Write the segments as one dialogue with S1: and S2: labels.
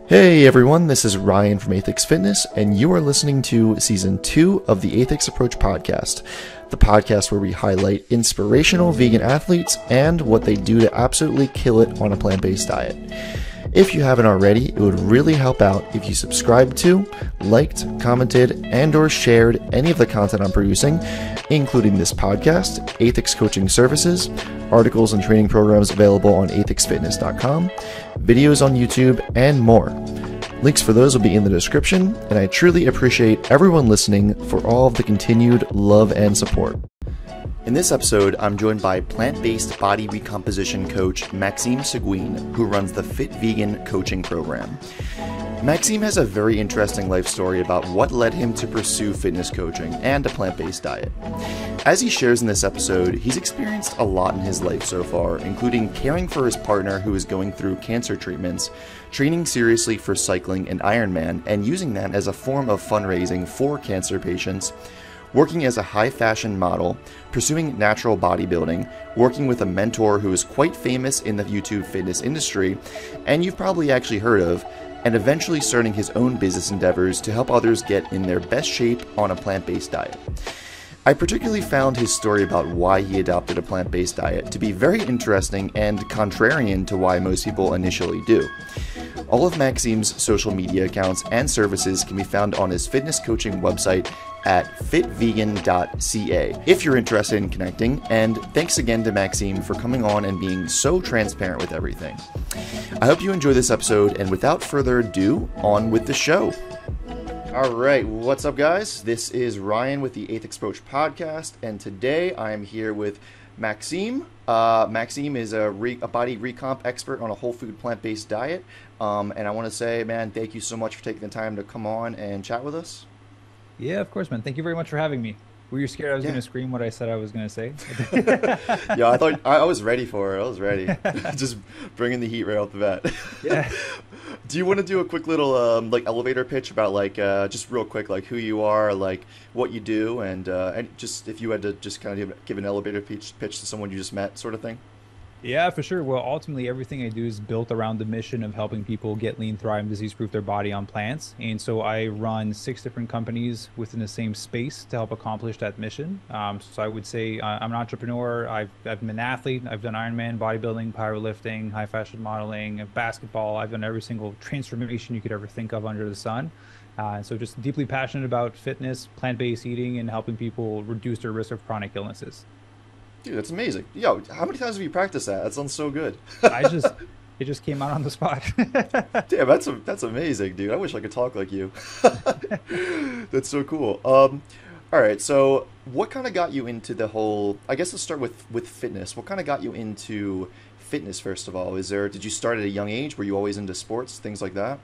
S1: Hey everyone, this is Ryan from Aethix Fitness, and you are listening to Season 2 of the Aethix Approach podcast, the podcast where we highlight inspirational vegan athletes and what they do to absolutely kill it on a plant-based diet. If you haven't already, it would really help out if you subscribed to, liked, commented, and or shared any of the content I'm producing, including this podcast, Aethix Coaching Services, articles and training programs available on aethixfitness.com, videos on YouTube, and more. Links for those will be in the description, and I truly appreciate everyone listening for all of the continued love and support. In this episode, I'm joined by plant-based body recomposition coach Maxime Sigouin, who runs the Fit Vegan coaching program. Maxime has a very interesting life story about what led him to pursue fitness coaching and a plant-based diet. As he shares in this episode, he's experienced a lot in his life so far, including caring for his partner who is going through cancer treatments, training seriously for cycling and Ironman, and using that as a form of fundraising for cancer patients, working as a high fashion model, pursuing natural bodybuilding, working with a mentor who is quite famous in the YouTube fitness industry, and you've probably actually heard of, and eventually starting his own business endeavors to help others get in their best shape on a plant-based diet. I particularly found his story about why he adopted a plant-based diet to be very interesting and contrarian to why most people initially do. All of Maxime's social media accounts and services can be found on his fitness coaching website at fitvegan.ca if you're interested in connecting, and thanks again to Maxime for coming on and being so transparent with everything. I hope you enjoy this episode, and without further ado, on with the show. Alright, what's up guys? This is Ryan with the Aethix Approach podcast, and today I am here with Maxime. Maxime is a body recomp expert on a whole food plant-based diet, and I want to say, man, thank you so much for taking the time to come on and chat with us.
S2: Yeah, of course, man. Thank you very much for having me. Were you scared I was going to scream what I said I was going to say?
S1: Yeah, I thought I was ready for it. I was ready. Just bringing the heat right off the bat.
S2: Yeah.
S1: Do you want to do a quick little like elevator pitch about like just real quick, like who you are, like what you do, and just if you had to just kind of give an elevator pitch to someone you just met, sort of thing?
S2: Yeah, for sure. Well, ultimately, everything I do is built around the mission of helping people get lean, thrive, and disease-proof their body on plants. And so I run 6 different companies within the same space to help accomplish that mission. So I would say I'm an entrepreneur. I've been an athlete. I've done Ironman, bodybuilding, powerlifting, high fashion modeling, basketball. I've done every single transformation you could ever think of under the sun. So just deeply passionate about fitness, plant-based eating, and helping people reduce their risk of chronic illnesses.
S1: Dude, that's amazing. Yo, how many times have you practiced that? That sounds so good.
S2: It just came out on the spot.
S1: Damn, that's amazing, dude. I wish I could talk like you. That's so cool. All right, so what kind of got you into the whole, I guess let's start with fitness. What kind of got you into fitness, first of all? Did you start at a young age? Were you always into sports, things like that?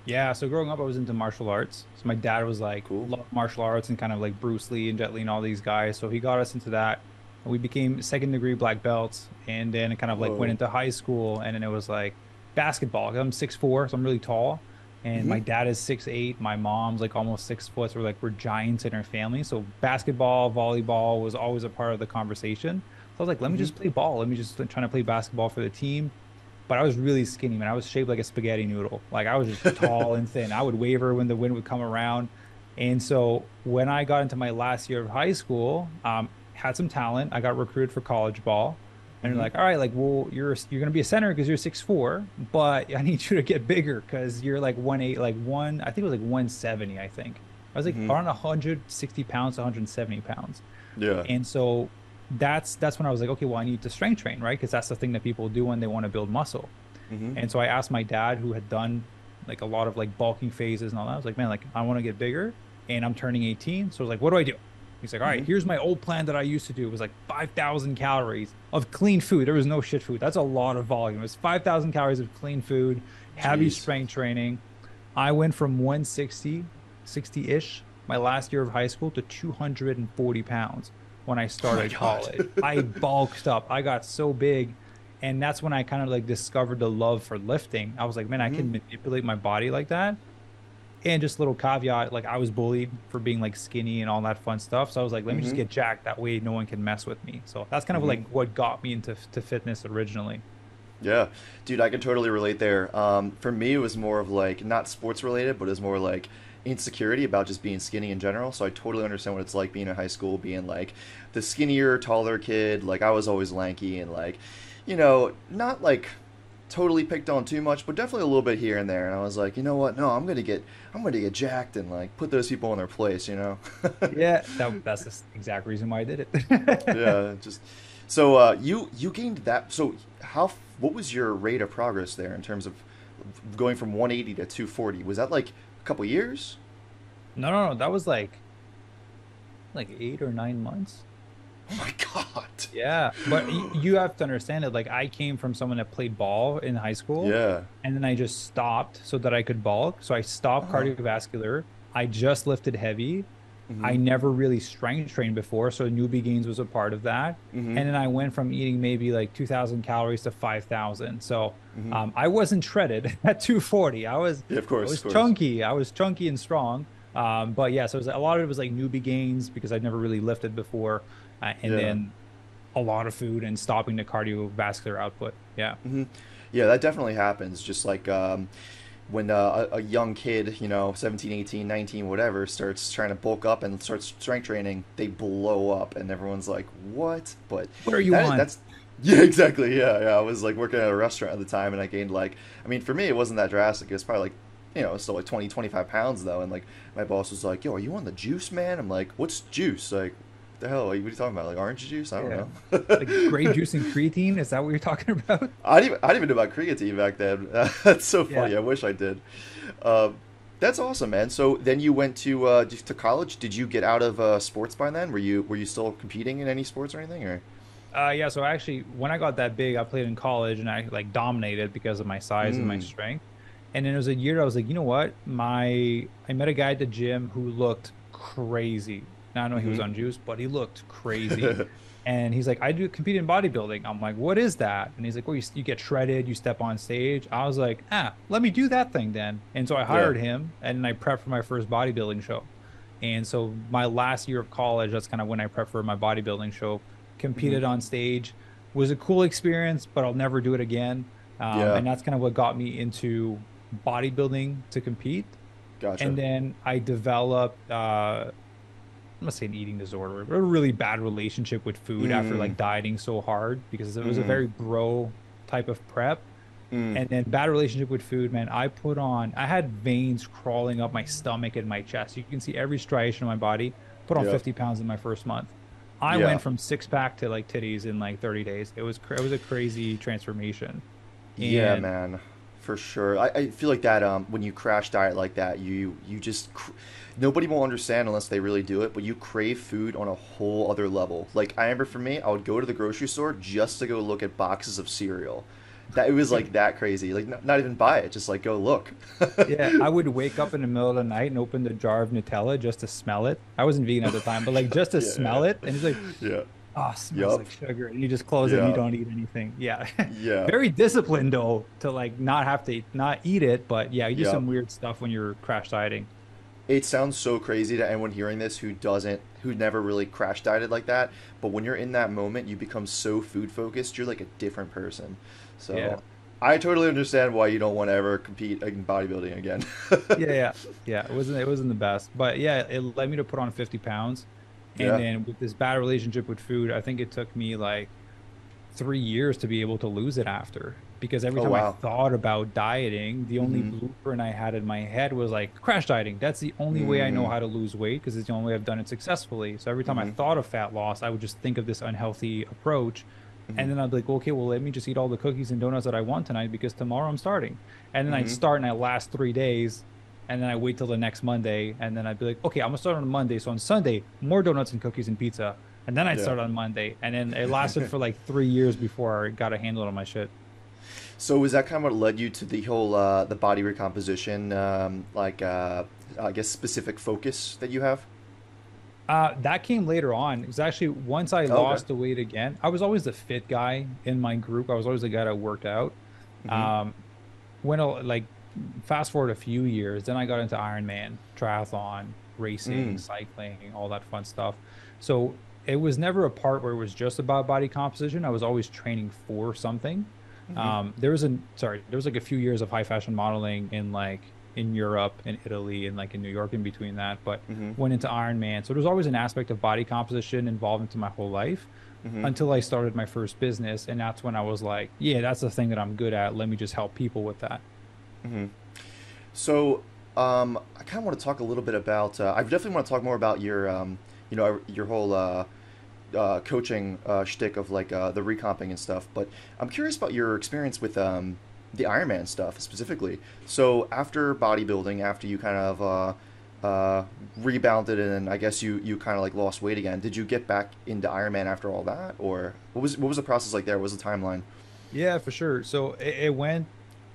S2: Yeah, so growing up, I was into martial arts. So my dad was like,
S1: Cool.
S2: Loved martial arts and kind of like Bruce Lee and Jet Li and all these guys. So he got us into that. We became 2nd degree black belts, and then it kind of like went into high school, and then it was like basketball. I'm 6'4", so I'm really tall, and my dad is 6'8". My mom's like almost 6 foot, so we're giants in our family. So basketball, volleyball was always a part of the conversation. So I was like, let me just play ball. Let me just try to play basketball for the team. But I was really skinny, man. I was shaped like a spaghetti noodle. Like I was just tall and thin. I would waver when the wind would come around. And so when I got into my last year of high school, had some talent. I got recruited for college ball, and they're like, all right, like, well, you're gonna be a center because you're 6'4", but I need you to get bigger because you're like 1'8", like I think it was like 170. I think I was like around 160 pounds to 170 pounds.
S1: Yeah.
S2: And so that's when I was like, okay, well, I need to strength train, right? Because that's the thing that people do when they want to build muscle. And so I asked my dad, who had done like a lot of like bulking phases and all that. I was like, man, like I want to get bigger, and I'm turning 18. So I was like, what do I do? He's like, all right, here's my old plan that I used to do. It was like 5,000 calories of clean food. There was no shit food. That's a lot of volume. It was 5,000 calories of clean food, heavy strength training. I went from 160, 60-ish, my last year of high school, to 240 pounds when I started college. I bulked up. I got so big. And that's when I kind of like discovered the love for lifting. I was like, man, I can manipulate my body like that. And just a little caveat, like I was bullied for being like skinny and all that fun stuff. So I was like, let me just get jacked. That way no one can mess with me. So that's kind of like what got me into fitness originally.
S1: Yeah, dude, I can totally relate there. For me, it was more of like not sports related, but it was more like insecurity about just being skinny in general. So I totally understand what it's like being in high school, being like the skinnier, taller kid. Like I was always lanky and like, not like totally picked on too much, but definitely a little bit here and there. And I was like, you know what? No, I'm gonna get jacked and like put those people in their place.
S2: Yeah, that's the exact reason why I did it.
S1: Yeah, just so you gained that. So what was your rate of progress there in terms of going from 180 to 240? Was that like a couple years?
S2: No, no, no. That was like 8 or 9 months.
S1: Oh my God.
S2: Yeah, but you have to understand it. Like I came from someone that played ball in high school,
S1: Yeah.
S2: and then I just stopped so that I could bulk. So I stopped
S1: Uh-huh.
S2: cardiovascular. I just lifted heavy.
S1: Mm-hmm.
S2: I never really strength trained before, so newbie gains was a part of that.
S1: Mm-hmm.
S2: And then I went from eating maybe like 2,000 calories to 5,000. So
S1: Mm-hmm.
S2: I wasn't shredded at 240.
S1: Yeah, of
S2: I
S1: course,
S2: was
S1: of course.
S2: chunky. I was chunky and strong. But yeah, so a lot of it was like newbie gains because I'd never really lifted before, and
S1: Yeah.
S2: then a lot of food and stopping the cardiovascular output. Yeah.
S1: Mm-hmm. Yeah, that definitely happens. Just like when a young kid, 17, 18, 19, whatever, starts trying to bulk up and starts strength training, they blow up and everyone's like, what? But
S2: What are you on?
S1: that's, yeah, exactly. Yeah, yeah. I was like working at a restaurant at the time and I gained like, I mean, for me, it wasn't that drastic. It was probably like, still like 20, 25 pounds though. And like my boss was like, yo, are you on the juice, man? I'm like, what's juice? Like, the hell? What are you talking about? Like orange juice? I don't
S2: Yeah.
S1: know.
S2: Like grape juice and creatine. Is that what you're talking about?
S1: I didn't even know about creatine back then. That's so
S2: Yeah.
S1: funny. I wish I did. Uh, that's awesome, man. So then you went to college. Did you get out of sports by then? Were you still competing in any sports or anything? Or
S2: Yeah, so actually, when I got that big, I played in college and I like dominated because of my size and my
S1: mm,
S2: strength. And then it was a year I was like, you know what? I met a guy at the gym who looked crazy. Now I know he was
S1: mm-hmm.
S2: on juice, but he looked crazy. And he's like, I do compete in bodybuilding. I'm like, what is that? And he's like, well, you get shredded, you step on stage. I was like, let me do that thing then. And so I
S1: Yeah.
S2: hired him and I prepped for my first bodybuilding show. And so my last year of college, that's kind of when I prepped for my bodybuilding show,
S1: Hmm.
S2: competed on stage, was a cool experience, but I'll never do it again.
S1: Yeah.
S2: And that's kind of what got me into bodybuilding to compete. And
S1: Gotcha.
S2: then I developed, I'm not saying eating disorder, but a really bad relationship with food after
S1: Mm,
S2: like dieting so hard because it was a
S1: mm,
S2: very bro type of prep.
S1: mm.
S2: And then bad relationship with food, man. I had veins crawling up my stomach and my chest. You can see every striation on my body. Put on
S1: Yeah.
S2: 50 pounds in my first month. I
S1: Yeah.
S2: went from six pack to like titties in like 30 days. It was a crazy transformation.
S1: Yeah,
S2: And
S1: man, for sure. I feel like that when you crash diet like that, you just nobody will understand unless they really do it, but you crave food on a whole other level. Like I remember for me, I would go to the grocery store just to go look at boxes of cereal. That it was like that crazy. Like not even buy it, just like go look.
S2: yeah, I would wake up in the middle of the night and open the jar of Nutella just to smell it. I wasn't vegan at the time, but like just to
S1: Yeah, yeah,
S2: smell it. And it's like,
S1: yeah.
S2: oh, smells
S1: Yup.
S2: like sugar. And you just close it and you
S1: Yeah.
S2: don't eat anything. Yeah.
S1: Yeah.
S2: Very disciplined though to like not have to not eat it, but yeah, you do
S1: Yeah.
S2: some weird stuff when you're crash dieting.
S1: It sounds so crazy to anyone hearing this who never really crash dieted like that. But when you're in that moment, you become so food focused. You're like a different person.
S2: Yeah.
S1: So I totally understand why you don't want to ever compete in bodybuilding again.
S2: Yeah, yeah. Yeah, it wasn't the best. But yeah, it led me to put on 50 pounds. And
S1: Yeah.
S2: then with this bad relationship with food, I think it took me like 3 years to be able to lose it after. Because every
S1: Oh
S2: time I
S1: wow.
S2: thought about dieting, the only
S1: Mm-hmm.
S2: blueprint I had in my head was like crash dieting. That's the only way I know
S1: Mm,
S2: how to lose weight because it's the only way I've done it successfully. So every time I
S1: mm-hmm.
S2: thought of fat loss, I would just think of this unhealthy approach.
S1: Mm-hmm.
S2: And then I'd be like, okay, well, let me just eat all the cookies and donuts that I want tonight because tomorrow I'm starting. And then I'd
S1: Mm-hmm.
S2: start and I last 3 days. And then I wait till the next Monday. And then I'd be like, okay, I'm gonna start on Monday. So on Sunday, more donuts and cookies and pizza. And then I'd
S1: Yeah.
S2: start on Monday. And then it lasted for like 3 years before I got a handle on my shit.
S1: So was that kind of what led you to the whole the body recomposition I guess specific focus that you have?
S2: That came later on. It was actually once I
S1: Oh, okay.
S2: lost the weight again. I was always the fit guy in my group. I was always the guy that worked out.
S1: Mm-hmm.
S2: Um, like fast forward a few years, then I got into Ironman, triathlon, racing,
S1: Mm.
S2: cycling, all that fun stuff. So it was never a part where it was just about body composition. I was always training for something. There was like a few years of high fashion modeling in Europe and Italy and like in New York in between that, but went into Ironman. So there's always an aspect of body composition involved into my whole life until I started my first business. And that's when I was like, yeah, that's the thing that I'm good at. Let me just help people with that.
S1: So, I kind of want to talk a little bit about. I definitely want to talk more about your, your whole coaching shtick of like the recomping and stuff. But I'm curious about your experience with the Ironman stuff specifically. So after bodybuilding, after you kind of rebounded and I guess you kind of like lost weight again, did you get back into Ironman after all that, or what was the process like there? What was the timeline?
S2: Yeah, for sure. So it went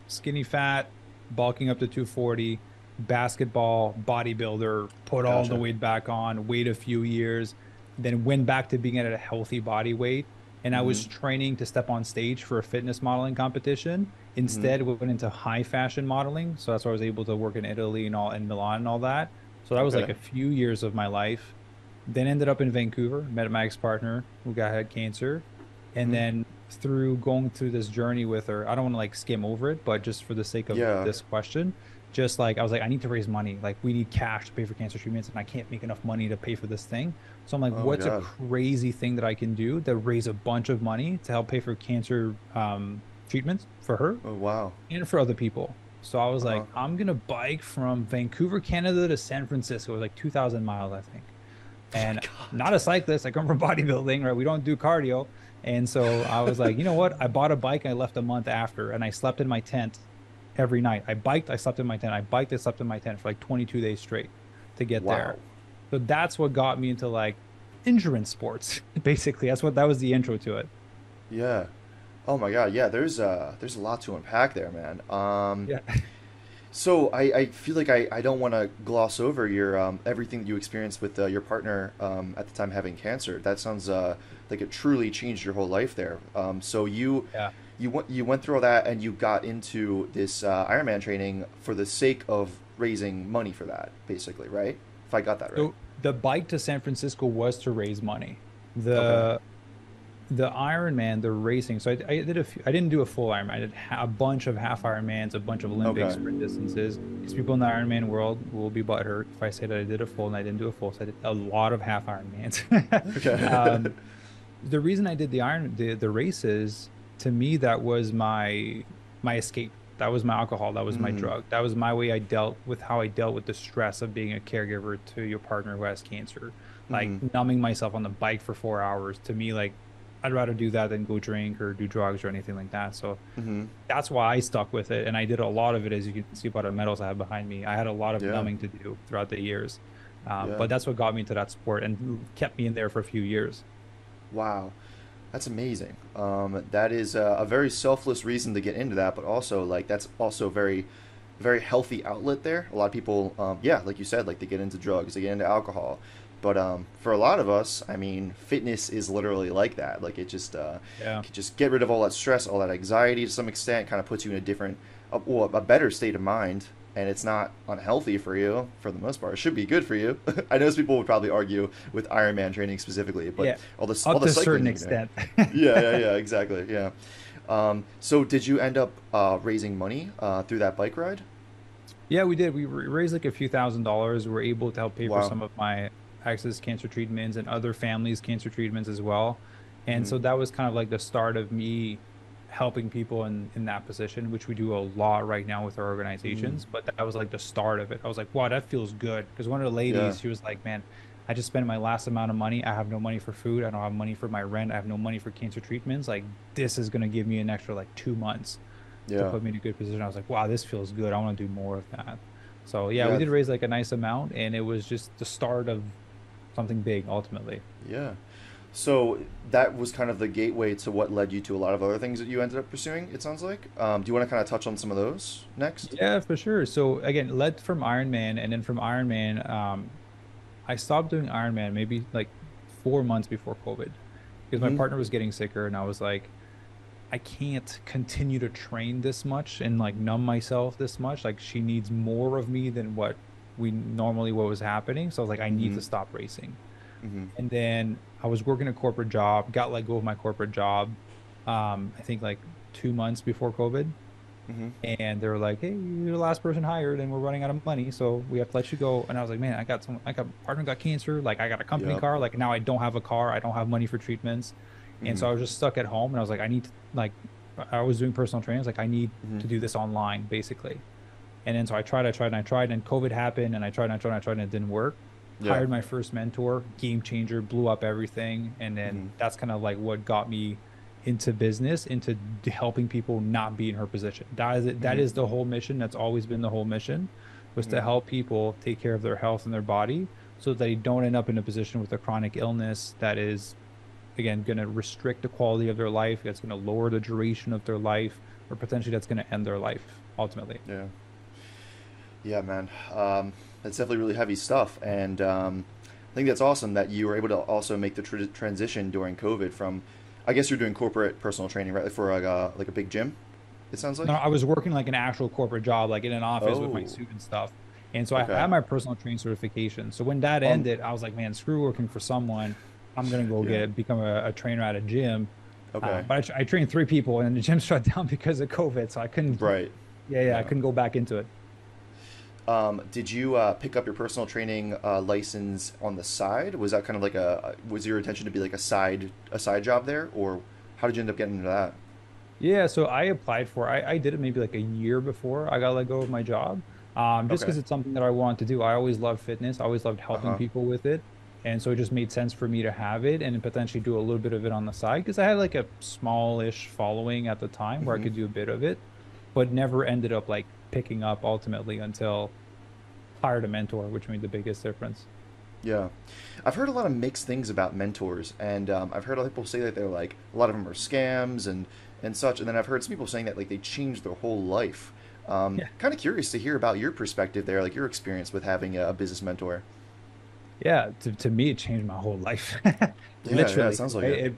S2: skinny fat, bulking up to 240, basketball, bodybuilder, put all the
S1: Gotcha.
S2: weight back on, wait a few years, then went back to being at a healthy body weight. And I was training to step on stage for a fitness modeling competition. Instead, we went into high fashion modeling. So that's why I was able to work in Italy and all in Milan and all that. So that was like
S1: Okay.
S2: a few years of my life. Then ended up in Vancouver, met my ex-partner who had cancer. And then through going through this journey with her, I don't want to like skim over it, but just for the sake of
S1: Yeah.
S2: this question, just like I was like, I need to raise money. Like we need cash to pay for cancer treatments, and I can't make enough money to pay for this thing. So I'm like,
S1: Oh my
S2: what's a
S1: God.
S2: crazy thing that I can do to raise a bunch of money to help pay for cancer treatments for her
S1: Oh wow.
S2: and for other people? So I was like,
S1: Uh-huh.
S2: I'm gonna bike from Vancouver, Canada to San Francisco. It was like 2,000 miles, I think.
S1: Oh my
S2: And
S1: God.
S2: not a cyclist. I come from bodybuilding, right? We don't do cardio. And so I was like, you know what? I bought a bike and I left a month after, and I slept in my tent every night. I biked, I slept in my tent. I biked, I slept in my tent for like 22 days straight to get there.
S1: Wow.
S2: So that's what got me into like endurance sports, basically. That was the intro to it.
S1: Yeah. Oh my God. Yeah. There's a lot to unpack there, man.
S2: Yeah.
S1: So I feel like I don't want to gloss over your everything that you experienced with your partner at the time having cancer. That sounds like it truly changed your whole life there. So
S2: Yeah.
S1: you went through all that and you got into this Ironman training for the sake of raising money for that, basically, right? If I got that right.
S2: So the bike to San Francisco was to raise money.
S1: Okay.
S2: The Ironman, the racing. So I did a few, I didn't do a full Ironman. I did a bunch of half Ironmans, a bunch of Olympic
S1: Okay.
S2: sprint distances. These people in the Ironman world will be butthurt if I say that I did a full and I didn't do a full. So I did a lot of half Ironmans.
S1: Okay.
S2: um, the reason I did the races, to me, that was my escape. That was my alcohol. That was my
S1: Mm,
S2: drug. That was my way I dealt with how I dealt with the stress of being a caregiver to your partner who has cancer. Like
S1: mm,
S2: numbing myself on the bike for 4 hours. To me, like I'd rather do that than go drink or do drugs or anything like that. So
S1: mm.
S2: that's why I stuck with it, and I did a lot of it, as you can see by the medals I have behind me. I had a lot of
S1: Yeah.
S2: numbing to do throughout the years,
S1: Yeah.
S2: but that's what got me into that sport and kept me in there for a few years.
S1: Wow. That's amazing. That is a very selfless reason to get into that, but also like that's also very, very healthy outlet there. A lot of people, yeah, like you said, like they get into drugs, they get into alcohol, but for a lot of us, I mean, fitness is literally like that. Like it just
S2: Yeah.
S1: can just get rid of all that stress, all that anxiety to some extent, kind of puts you in a different, well, a better state of mind. And it's not unhealthy for you for the most part. It should be good for you. I know some people would probably argue with Ironman training specifically, but
S2: Yeah,
S1: all
S2: up
S1: the
S2: to a certain
S1: cycling,
S2: extent.
S1: yeah, exactly, yeah. So did you end up raising money through that bike ride?
S2: Yeah, we did. We raised like a few $1,000s. We were able to help pay for
S1: Wow.
S2: some of my ex's cancer treatments and other families' cancer treatments as well. And
S1: Hmm.
S2: so that was kind of like the start of me helping people in that position, which we do a lot right now with our
S1: Hmm.
S2: organizations. But that was like the start of it. I was like, wow, that feels good. Because one of the
S1: Yeah.
S2: ladies, she was like, man, I just spent my last amount of money. I have no money for food. I don't have money for my rent. I have no money for cancer treatments. Like, this is going to give me an extra like 2 months to
S1: Yeah.
S2: put me in a good position. I was like, wow, this feels good. I want to do more of that. So yeah, we
S1: Yeah.
S2: did raise like a nice amount, and it was just the start of something big ultimately.
S1: Yeah. So that was kind of the gateway to what led you to a lot of other things that you ended up pursuing, it sounds like. Do you want to kind of touch on some of those next?
S2: Yeah, for sure. So again, led from Ironman, and then from Ironman, I stopped doing Ironman maybe like 4 months before COVID because my
S1: Hmm.
S2: partner was getting sicker, and I was like, I can't continue to train this much and like numb myself this much. Like she needs more of me than what was happening. So I was like, I need
S1: Hmm.
S2: to stop racing.
S1: Hmm.
S2: And then I was working a corporate job, got let go of my corporate job. I think like 2 months before COVID.
S1: Hmm.
S2: And they were like, "Hey, you're the last person hired, and we're running out of money, so we have to let you go." And I was like, "Man, I got partner got cancer. Like, I got a company
S1: Yep.
S2: car. Like, now I don't have a car. I don't have money for treatments." And
S1: Hmm.
S2: so I was just stuck at home, and I was like, "I need to like." I was doing personal training. I was like, I need
S1: Hmm.
S2: to do this online, basically. And then so I tried, and I tried, and COVID happened, and I tried, and I tried, and I tried, and it didn't work.
S1: Yeah.
S2: Hired my first mentor, game changer, blew up everything, and then
S1: Hmm.
S2: that's kind of like what got me into business, into helping people not be in her position. That is it. That
S1: Hmm.
S2: is the whole mission. That's always been the whole mission, was
S1: Hmm.
S2: to help people take care of their health and their body so that they don't end up in a position with a chronic illness that is, again, going to restrict the quality of their life. That's going to lower the duration of their life, or potentially that's going to end their life ultimately.
S1: Yeah. Yeah, man. That's definitely really heavy stuff, and I think that's awesome that you were able to also make the transition during COVID from, I guess you're doing corporate personal training, right? For like a big gym. It sounds
S2: No,
S1: like.
S2: I was working like an actual corporate job, like in an office with my
S1: Oh.
S2: suit and stuff. And so I
S1: Okay.
S2: had my personal training certification. So when that
S1: Um.
S2: ended, I was like, man, screw working for someone. I'm gonna go
S1: Yeah.
S2: become a trainer at a gym.
S1: Okay.
S2: But I trained three people, and the gym shut down because of COVID. So I couldn't,
S1: Right.
S2: I
S1: Yeah.
S2: couldn't go back into it.
S1: Did you pick up your personal training license on the side? Was that kind of like was your intention to be like a side job there, or how did you end up getting into that?
S2: Yeah, so I applied for, I did it maybe like a year before I got let go of my job. Just
S1: Okay.
S2: because it's something that I wanted to do. I always loved fitness. I always loved
S1: Uh
S2: helping
S1: huh.
S2: people with it. And so it just made sense for me to have it and potentially do a little bit of it on the side because I had like a smallish following at the time where I
S1: Hmm.
S2: could do a bit of it, but never ended up like picking up ultimately until hired a mentor, which made the biggest difference.
S1: Yeah, I've heard a lot of mixed things about mentors, and I've heard other people say that they're like a lot of them are scams and such, and then I've heard some people saying that like they changed their whole life.
S2: Yeah.
S1: Kind of curious to hear about your perspective there, like your experience with having a business mentor.
S2: Yeah, to me, it changed my whole life.
S1: Yeah, yeah, it
S2: Literally,
S1: sounds like
S2: right?
S1: it.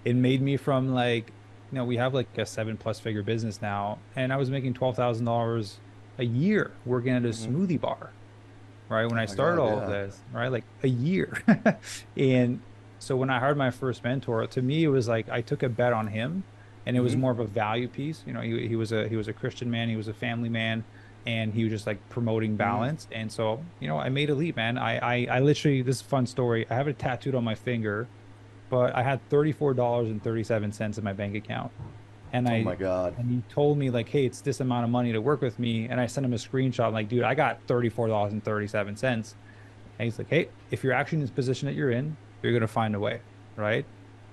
S2: It made me from like, we have like a 7+ figure business now, and I was making $12,000 a year working at a
S1: Hmm.
S2: smoothie bar, right? When
S1: Oh
S2: I
S1: my
S2: started
S1: God,
S2: all of
S1: yeah.
S2: this, right? Like a year. And so when I hired my first mentor, to me, it was like I took a bet on him, and it was
S1: Hmm.
S2: more of a value piece. He was a Christian man, he was a family man, and he was just like promoting
S1: Hmm.
S2: balance. And so, I made a leap, man. I literally, this is a fun story. I have it tattooed on my finger, but I had $34.37 in my bank account. And
S1: Oh
S2: I
S1: my God.
S2: and he told me like, hey, it's this amount of money to work with me. And I sent him a screenshot. I'm like, dude, I got $34.37. And he's like, hey, if you're actually in this position that you're in, you're gonna find a way, right?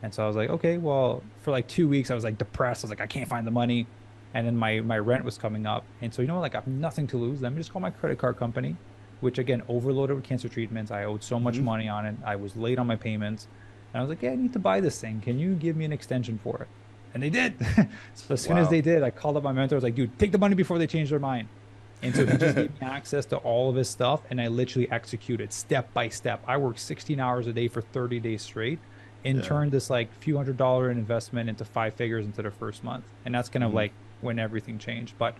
S2: And so I was like, okay, well, for like 2 weeks, I was like depressed. I was like, I can't find the money. And then my rent was coming up. And so, like, I have nothing to lose. Let me just call my credit card company, which again, overloaded with cancer treatments. I owed so much
S1: Hmm.
S2: money on it. I was late on my payments. And I was like, yeah, I need to buy this thing. Can you give me an extension for it? And they did. So as soon as
S1: Wow.
S2: they did, I called up my mentor. I was like, dude, take the money before they change their mind. And so he just gave me access to all of his stuff, and I literally executed step by step. I worked 16 hours a day for 30 days straight and
S1: Yeah.
S2: turned this like few $100 investment into 5 figures into the first month. And that's kind of
S1: Hmm.
S2: like when everything changed. But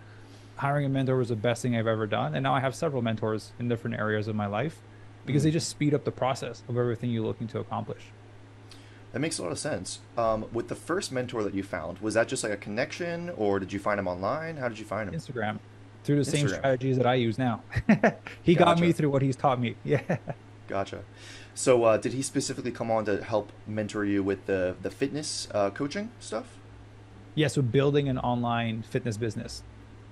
S2: hiring a mentor was the best thing I've ever done. And now I have several mentors in different areas of my life because
S1: Hmm.
S2: they just speed up the process of everything you're looking to accomplish.
S1: That makes a lot of sense. With the first mentor that you found, was that just like a connection, or did you find him online? How did you find him?
S2: Instagram, through the same
S1: Instagram.
S2: strategies that I use now. He got me
S1: Gotcha.
S2: through what he's taught me. Yeah.
S1: Gotcha. So, did he specifically come on to help mentor you with the fitness coaching stuff?
S2: Yeah. So building an online fitness business.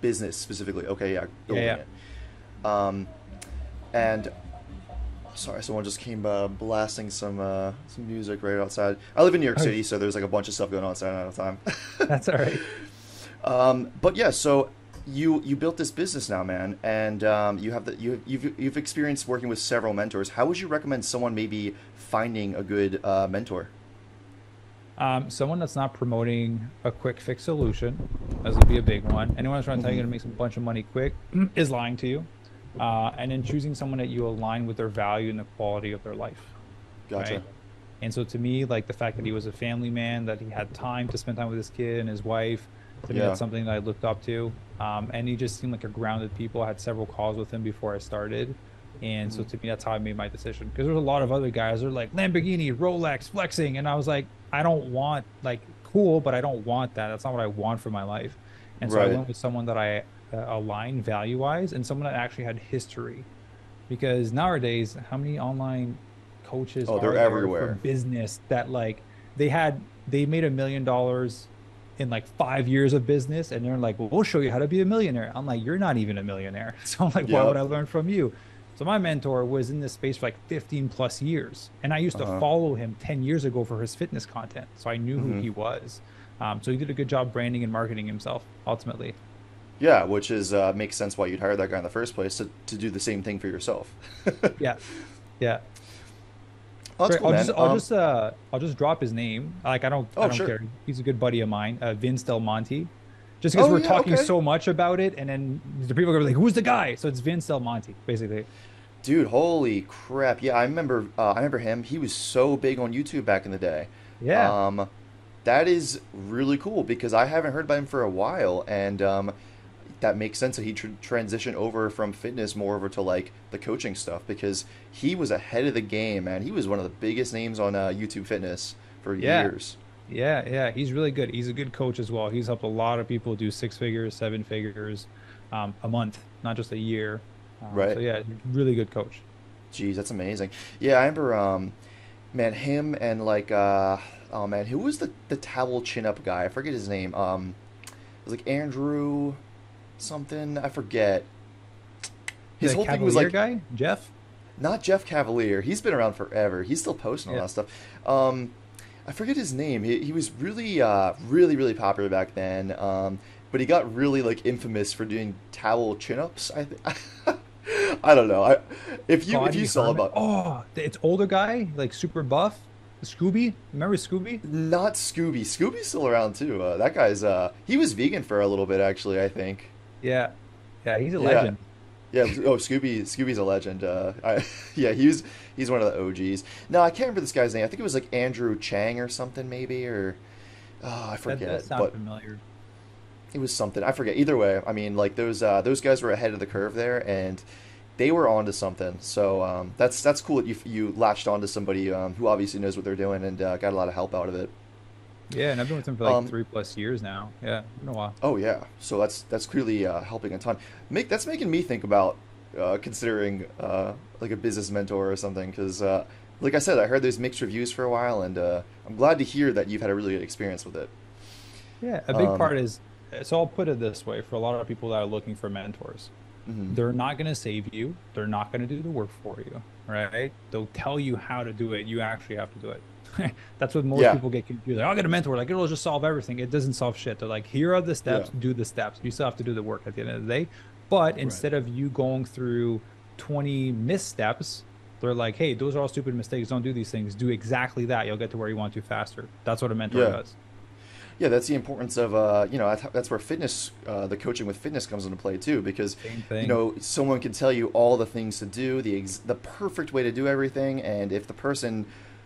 S1: Business specifically. Okay, yeah,
S2: Yeah.
S1: building
S2: Yeah.
S1: it. Um, and sorry, someone just came blasting some music right outside. I live in New York
S2: Oh,
S1: City, so there's like a bunch of stuff going on outside all the time.
S2: that's all right.
S1: But yeah, so you built this business now, man, and you have you've experienced working with several mentors. How would you recommend someone maybe finding a good mentor?
S2: Someone that's not promoting a quick fix solution, as would be a big one. Anyone that's trying to tell you
S1: Hmm.
S2: you're gonna make some bunch of money quick is lying to you. And then choosing someone that you align with their value and the quality of their life,
S1: Gotcha.
S2: right? And so to me, like the fact that he was a family man, that he had time to spend time with his kid and his wife, to me,
S1: Yeah.
S2: that's something that I looked up to. And he just seemed like a grounded people. I had several calls with him before I started. And so
S1: Hmm.
S2: to me, that's how I made my decision. Because there's a lot of other guys, they're like Lamborghini, Rolex, flexing. And I was like, I don't want like cool, but I don't want that. That's not what I want for my life. And so I
S1: Right.
S2: went with someone that I align value-wise and someone that actually had history. Because nowadays, how many online coaches
S1: Oh, they're
S2: are there for
S1: everywhere.
S2: business that like they made $1 million in like 5 years of business and they're like, well, we'll show you how to be a millionaire. I'm like, you're not even a millionaire. So I'm like, why would
S1: Yep.
S2: I learn from you? So my mentor was in this space for like 15 plus years. And I used to
S1: Uh-huh.
S2: follow him 10 years ago for his fitness content. So I knew who
S1: Hmm.
S2: he was. So he did a good job branding and marketing himself ultimately.
S1: Yeah, which is makes sense why you'd hire that guy in the first place to do the same thing for yourself.
S2: Yeah. Yeah.
S1: Oh, that's
S2: Great.
S1: cool, man.
S2: I'll just drop his name. Like I
S1: Oh,
S2: don't
S1: sure.
S2: care. He's a good buddy of mine, Vince Del Monte. Just because
S1: Oh,
S2: we're
S1: yeah,
S2: talking
S1: okay.
S2: so much about it, and then the people are like, "Who's the guy?" So it's Vince Del Monte, basically.
S1: Dude, holy crap. Yeah, I remember him. He was so big on YouTube back in the day.
S2: Yeah.
S1: Um, that is really cool because I haven't heard about him for a while, and that makes sense that he transitioned over from fitness more over to like the coaching stuff because he was ahead of the game, man. He was one of the biggest names on YouTube Fitness for
S2: Yeah.
S1: years.
S2: Yeah. Yeah. He's really good. He's a good coach as well. He's helped a lot of people do 6 figures, 7 figures, a month, not just a year. So
S1: Right.
S2: yeah, really good coach.
S1: Jeez, that's amazing. Yeah, I remember, man, him and like, oh man, who was the towel chin up guy? I forget his name. It was like Andrew something. I forget. His
S2: The
S1: whole thing was
S2: Cavalier
S1: like
S2: guy, Jeff.
S1: not Jeff Cavalier. He's been around forever. He's still posting all
S2: Yeah.
S1: that stuff. Um, I forget his name. He was really, really popular back then. But he got really like infamous for doing towel chin ups. I don't know. If you
S2: Scotty
S1: saw
S2: Herman.
S1: about
S2: Oh, it's older guy, like super buff. Scooby. Remember Scooby?
S1: not Scooby. Scooby's still around too. That guy's he was vegan for a little bit actually, I think.
S2: Yeah. Yeah, he's a
S1: Yeah.
S2: legend.
S1: Yeah, oh Scooby's a legend. Yeah, he's one of the OGs. No, I can't remember this guy's name. I think it was like Andrew Chang or something maybe or I
S2: That does
S1: forget.
S2: sound
S1: But
S2: familiar.
S1: it was something. I forget. Either way, I mean like those guys were ahead of the curve there and they were onto something. So that's cool that you latched onto somebody who obviously knows what they're doing and got a lot of help out of it.
S2: Yeah, and I've been with him for like
S1: Um,
S2: 3 plus years now. Yeah, been a while.
S1: Oh yeah, so that's clearly helping a ton. That's making me think about considering like a business mentor or something because, like I said, I heard there's mixed reviews for a while, and I'm glad to hear that you've had a really good experience with it.
S2: Yeah, a big
S1: Um,
S2: part is, so I'll put it this way for a lot of people that are looking for mentors.
S1: mhm.
S2: They're not going to save you. They're not going to do the work for you, right? They'll tell you how to do it. You actually have to do it. That's what most
S1: Yeah,
S2: people get confused. Like, I'll get a mentor. Like, it'll just solve everything. It doesn't solve shit. They're like, here are the
S1: yeah,
S2: steps. Do the steps. You still have to do the work at the end of the day. But
S1: right.
S2: instead of you going through 20 missteps, they're like, hey, those are all stupid mistakes. Don't do these things. Do exactly that. You'll get to where you want to faster. That's what a mentor
S1: Yeah,
S2: does.
S1: yeah. That's the importance of that's where fitness, the coaching with fitness comes into play too, because
S2: Same thing.
S1: someone can tell you all the things to do, the perfect way to do everything, and if the person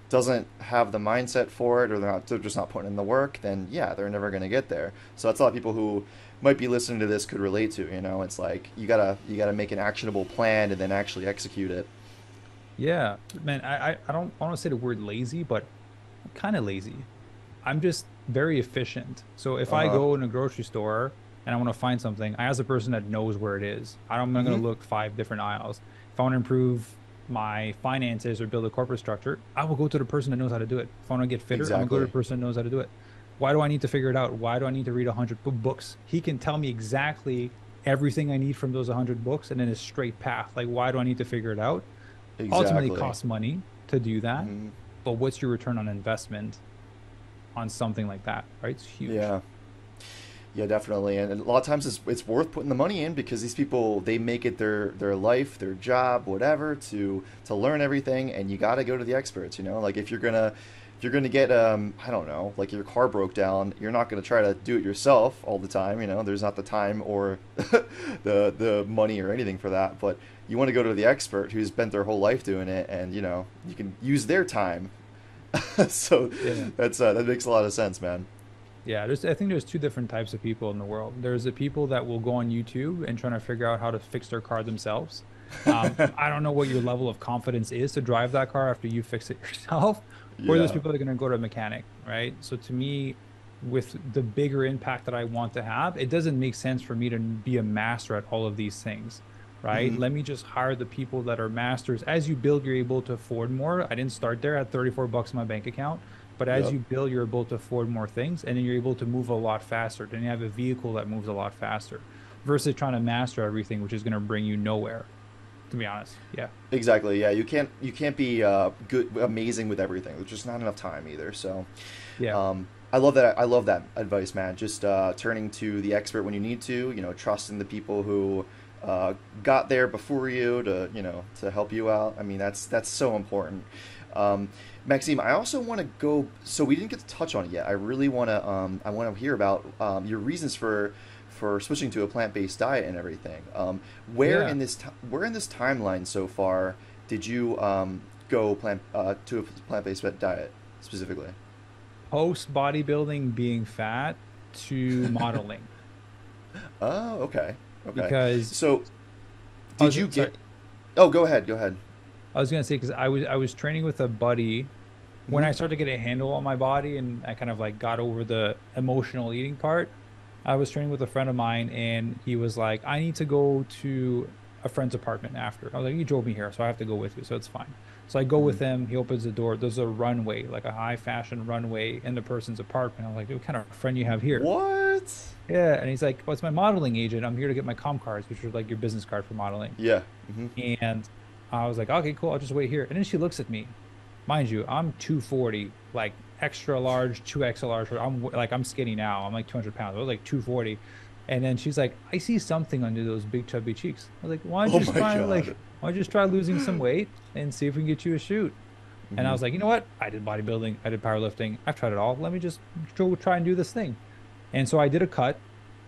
S1: doesn't have the mindset for it or they're just not putting in the work, then yeah, they're never going to get there. So that's a lot of people who might be listening to this could relate to. It's like you gotta make an actionable plan and then actually execute it.
S2: Yeah, man, I don't want to say the word lazy, but I'm kind of lazy. I'm just very efficient. So if
S1: Uh
S2: I
S1: huh.
S2: go in a grocery store and I want to find something, I ask the person that knows where it is. I'm not going
S1: Hmm.
S2: to look 5 different aisles. If I want to improve my finances or build a corporate structure, I will go to the person that knows how to do it. If I want to get fitter, I'm going to go to
S1: Exactly.
S2: the person that knows how to do it. Why do I need to figure it out? Why do I need to read 100 books? He can tell me exactly everything I need from those 100 books and in a straight path. Like, why do I need to figure it out? Ultimately, it
S1: Exactly.
S2: costs money to do that.
S1: Hmm.
S2: But what's your return on investment on something like that, right? It's huge.
S1: Yeah. Yeah, definitely. And a lot of times it's worth putting the money in because these people they make it their life, their job, whatever to learn everything and you got to go to the experts, Like if you're gonna get I don't know, like your car broke down, you're not gonna try to do it yourself all the time, There's not the time or the money or anything for that, but you want to go to the expert who's spent their whole life doing it and you can use their time. So
S2: Yeah.
S1: that makes a lot of sense, man.
S2: Yeah, I think there's two different types of people in the world. There's the people that will go on YouTube and trying to figure out how to fix their car themselves. I don't know what your level of confidence is to drive that car after you fix it yourself. Or there's
S1: Yeah.
S2: people that are going to go to a mechanic, right? So to me, with the bigger impact that I want to have, it doesn't make sense for me to be a master at all of these things, right?
S1: Hmm.
S2: Let me just hire the people that are masters. As you build, you're able to afford more. I didn't start there at 34 bucks in my bank account, but as
S1: Yep.
S2: you build, you're able to afford more things, and then you're able to move a lot faster. Then you have a vehicle that moves a lot faster versus trying to master everything, which is going to bring you nowhere, to be honest. Yeah.
S1: Exactly. Yeah. You can't be good, amazing with everything. There's just not enough time either. So,
S2: Yeah.
S1: I love that. I love that advice, man. Just turning to the expert when you need to. Trusting the people who got there before you to to help you out. I mean, that's so important. Um, Maxime, I also want to go. So we didn't get to touch on it yet. I want to hear about your reasons for switching to a plant-based diet and everything.
S2: Yeah.
S1: Where in this timeline so far did you go to a plant-based diet specifically?
S2: Post bodybuilding being fat to modeling
S1: Oh, okay, okay.
S2: because
S1: So
S2: I
S1: did
S2: was
S1: you
S2: sorry.
S1: get? Oh, go ahead, go ahead.
S2: I was gonna say because I was training with a buddy when
S1: Hmm.
S2: I started to get a handle on my body and I kind of like got over the emotional eating part. I was training with a friend of mine and he was like, I need to go to a friend's apartment after. I was like, you drove me here, so I have to go with you, so it's fine. So I go
S1: Hmm.
S2: with him. He opens the door. There's a runway, like a high fashion runway in the person's apartment. I'm like, what kind of friend you have here?
S1: What?
S2: Yeah, and he's like, "Oh, it's my modeling agent. I'm here to get my com cards, which are like your business card for modeling."
S1: Yeah. Hmm.
S2: And I was like, "Okay, cool. I'll just wait here." And then she looks at me. Mind you, I'm 240, like extra large, 2XL large. I'm skinny now. I'm like 200 pounds. I was like 240. And then she's like, "I see something under those big chubby cheeks." I was like,
S1: Oh my God.
S2: why don't you just try losing some weight and see if we can get you a shoot?" And I
S1: Hmm.
S2: was like, "You know what? I did bodybuilding. I did powerlifting. I've tried it all. Let me just go try and do this thing." And so I did a cut,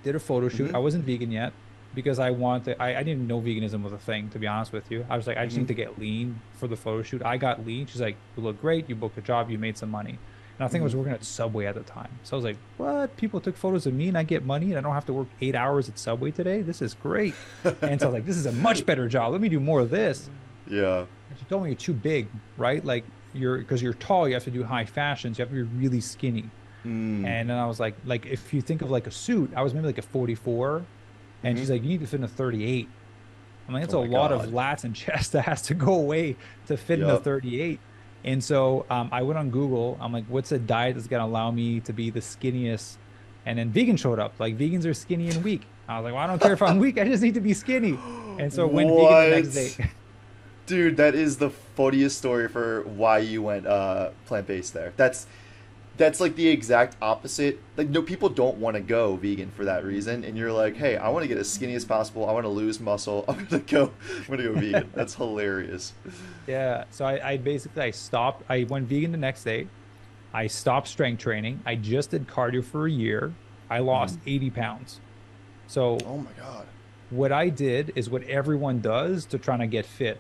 S2: did a photo shoot.
S1: Hmm.
S2: I wasn't vegan yet because I didn't know veganism was a thing, to be honest with you. I was like, I just
S1: Hmm.
S2: need to get lean for the photo shoot. I got lean. She's like, you look great. You booked a job. You made some money. And I think I
S1: Hmm.
S2: was working at Subway at the time. So I was like, what? People took photos of me and I get money and I don't have to work 8 hours at Subway today. This is great. And so I was like, this is a much better job. Let me do more of this.
S1: Yeah.
S2: And she told me you're too big, right? Like because you're tall, you have to do high fashions. You have to be really skinny.
S1: Mm.
S2: And then I was like if you think of like a suit, I was maybe like a 44, and
S1: Hmm.
S2: she's like, you need to fit in a 38. I'm like,
S1: Oh
S2: that's a
S1: my
S2: lot of
S1: God.
S2: lats and chest that has to go away to fit in a
S1: Yep.
S2: 38. And so I went on Google. I'm like, what's a diet that's gonna allow me to be the skinniest? And then vegan showed up. Like vegans are skinny and weak. I was like, well, I don't care if I'm weak. I just need to be skinny. And so went vegan the next day.
S1: What? Dude, that is the funniest story for why you went plant-based there. That's like the exact opposite. Like no people don't want to go vegan for that reason and you're like, "Hey, I want to get as skinny as possible. I want to lose muscle. I'm going to go vegan." That's hilarious.
S2: Yeah. So I basically I stopped. I went vegan the next day. I stopped strength training. I just did cardio for a year. I
S1: Mhm.
S2: lost 80 pounds. So
S1: Oh my God.
S2: what I did is what everyone does to try to get fit.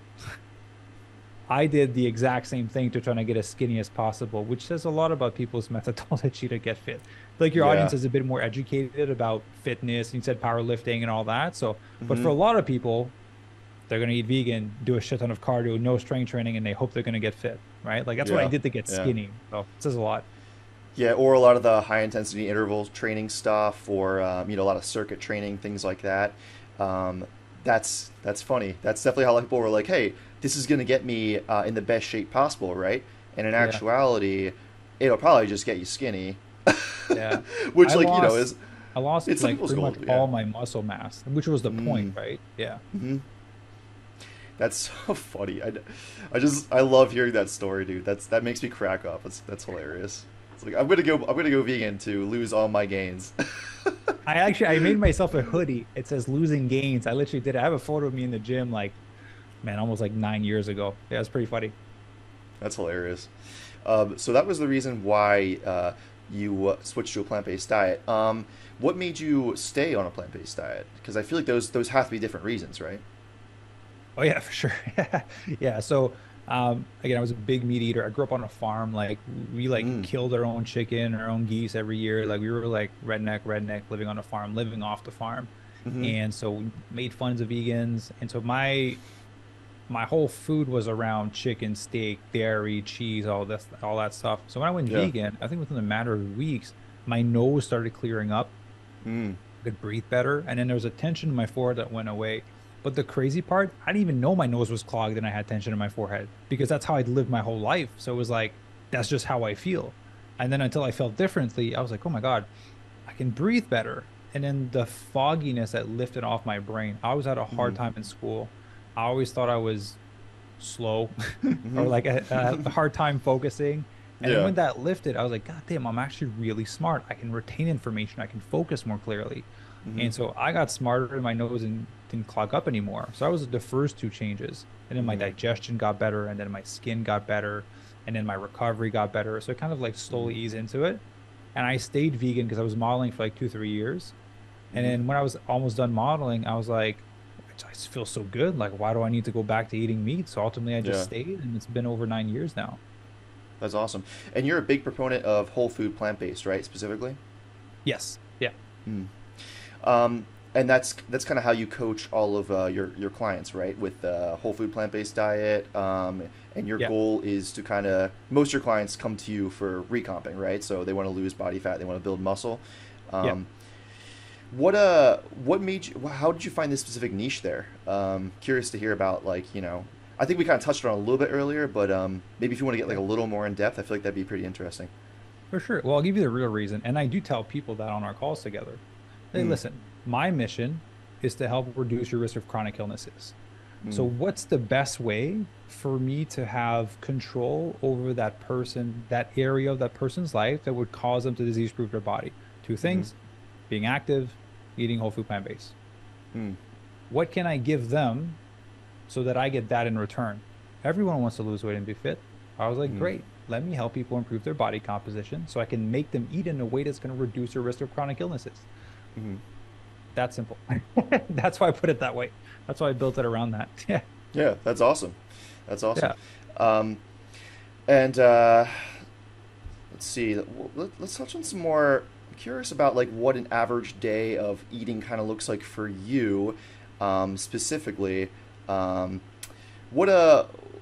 S2: I did the exact same thing to try to get as skinny as possible, which says a lot about people's methodology to get fit. Like your audience
S1: Yeah.
S2: is a bit more educated about fitness. You said powerlifting and all that. So, but for
S1: Hmm.
S2: a lot of people, they're going to eat vegan, do a shit ton of cardio, no strength training, and they hope they're going to get fit, right? Like that's what I
S1: Yeah.
S2: did to get
S1: Yeah.
S2: skinny. So it says a lot.
S1: Yeah, or a lot of the high intensity interval training stuff, or a lot of circuit training, things like that. Um, that's funny. That's definitely how a lot of people were like, "Hey, this is going to get me in the best shape possible, right?" And in
S2: Yeah.
S1: actuality, it'll probably just get you skinny,
S2: Yeah.
S1: which
S2: I
S1: like
S2: lost
S1: is
S2: I lost
S1: it's some
S2: like
S1: people's
S2: pretty
S1: goal.
S2: much
S1: Yeah.
S2: all my muscle mass, which was the point,
S1: Mm.
S2: right? Yeah.
S1: Hmm. That's so funny. I love hearing that story, dude. That makes me crack up. That's hilarious. It's like I'm gonna go vegan to lose all my gains.
S2: I made myself a hoodie. It says losing gains. I literally did it. I have a photo of me in the gym like man, almost like 9 years ago. Yeah, it's pretty funny.
S1: That's hilarious. So that was the reason why you switched to a plant-based diet. What made you stay on a plant-based diet? Because I feel like those have to be different reasons, right?
S2: Oh yeah, for sure. Yeah. So again, I was a big meat eater. I grew up on a farm. Like we like
S1: Mm.
S2: killed our own chicken, our own geese every year. Like we were like redneck, living on a farm, living off the farm.
S1: Hmm.
S2: And so we made fun of vegans. And so my whole food was around chicken, steak, dairy, cheese, all that stuff. So when I went
S1: Yeah.
S2: vegan, I think within a matter of weeks, my nose started clearing up.
S1: Mm.
S2: I could breathe better. And then there was a tension in my forehead that went away. But the crazy part, I didn't even know my nose was clogged and I had tension in my forehead because that's how I'd lived my whole life. So it was like, that's just how I feel. And then until I felt differently, I was like, oh my God, I can breathe better. And then the fogginess that lifted off my brain. I always had a hard
S1: Mm.
S2: time in school. I always thought I was slow or
S1: Hmm.
S2: like a hard time focusing. And then
S1: Yeah.
S2: when that lifted, I was like, God damn, I'm actually really smart. I can retain information. I can focus more clearly.
S1: Hmm.
S2: And so I got smarter and my nose didn't clog up anymore. So that was the first two changes. And then my
S1: Hmm.
S2: digestion got better, and then my skin got better, and then my recovery got better. So it kind of like
S1: Hmm.
S2: slowly eased into it. And I stayed vegan because I was modeling for like 2, 3 years. And
S1: Hmm.
S2: then when I was almost done modeling, I was like, I just feel so good. Like, why do I need to go back to eating meat? So ultimately, I just
S1: Yeah.
S2: stayed, and it's been over 9 years now.
S1: That's awesome. And you're a big proponent of whole food plant-based, right? Specifically.
S2: Yes. Yeah.
S1: Mm. Um, and that's kind of how you coach all of your clients, right? With whole food plant-based diet. And your
S2: Yeah.
S1: goal is to kind of most of your clients come to you for recomping, right? So they want to lose body fat, they want to build muscle.
S2: Yeah.
S1: Um, what made you? How did you find this specific niche there? Curious to hear about like I think we kind of touched on it a little bit earlier, but maybe if you want to get like
S2: Yeah.
S1: a little more in depth, I feel like that'd be pretty interesting.
S2: For sure. Well, I'll give you the real reason. And I do tell people that on our calls together. Hey,
S1: Mm,
S2: listen, my mission is to help reduce your risk of chronic illnesses. So,
S1: mm,
S2: what's the best way for me to have control over that person, that area of that person's life that would cause them to disease-proof their body? Two
S1: mm,
S2: things: being active, eating whole food plant-based.
S1: mm,
S2: What can I give them so that I get that in return? Everyone wants to lose weight and be fit. I was like,
S1: mm,
S2: great, let me help people improve their body composition so I can make them eat in a way that's going to reduce their risk of chronic illnesses.
S1: mm.
S2: That simple. That's why I put it that way. That's why I built it around that. Yeah.
S1: Yeah, that's awesome. That's awesome.
S2: Yeah.
S1: Um, and let's see. Let's touch on some more. I'm curious about like what an average day of eating kind of looks like for you, specifically. Um, what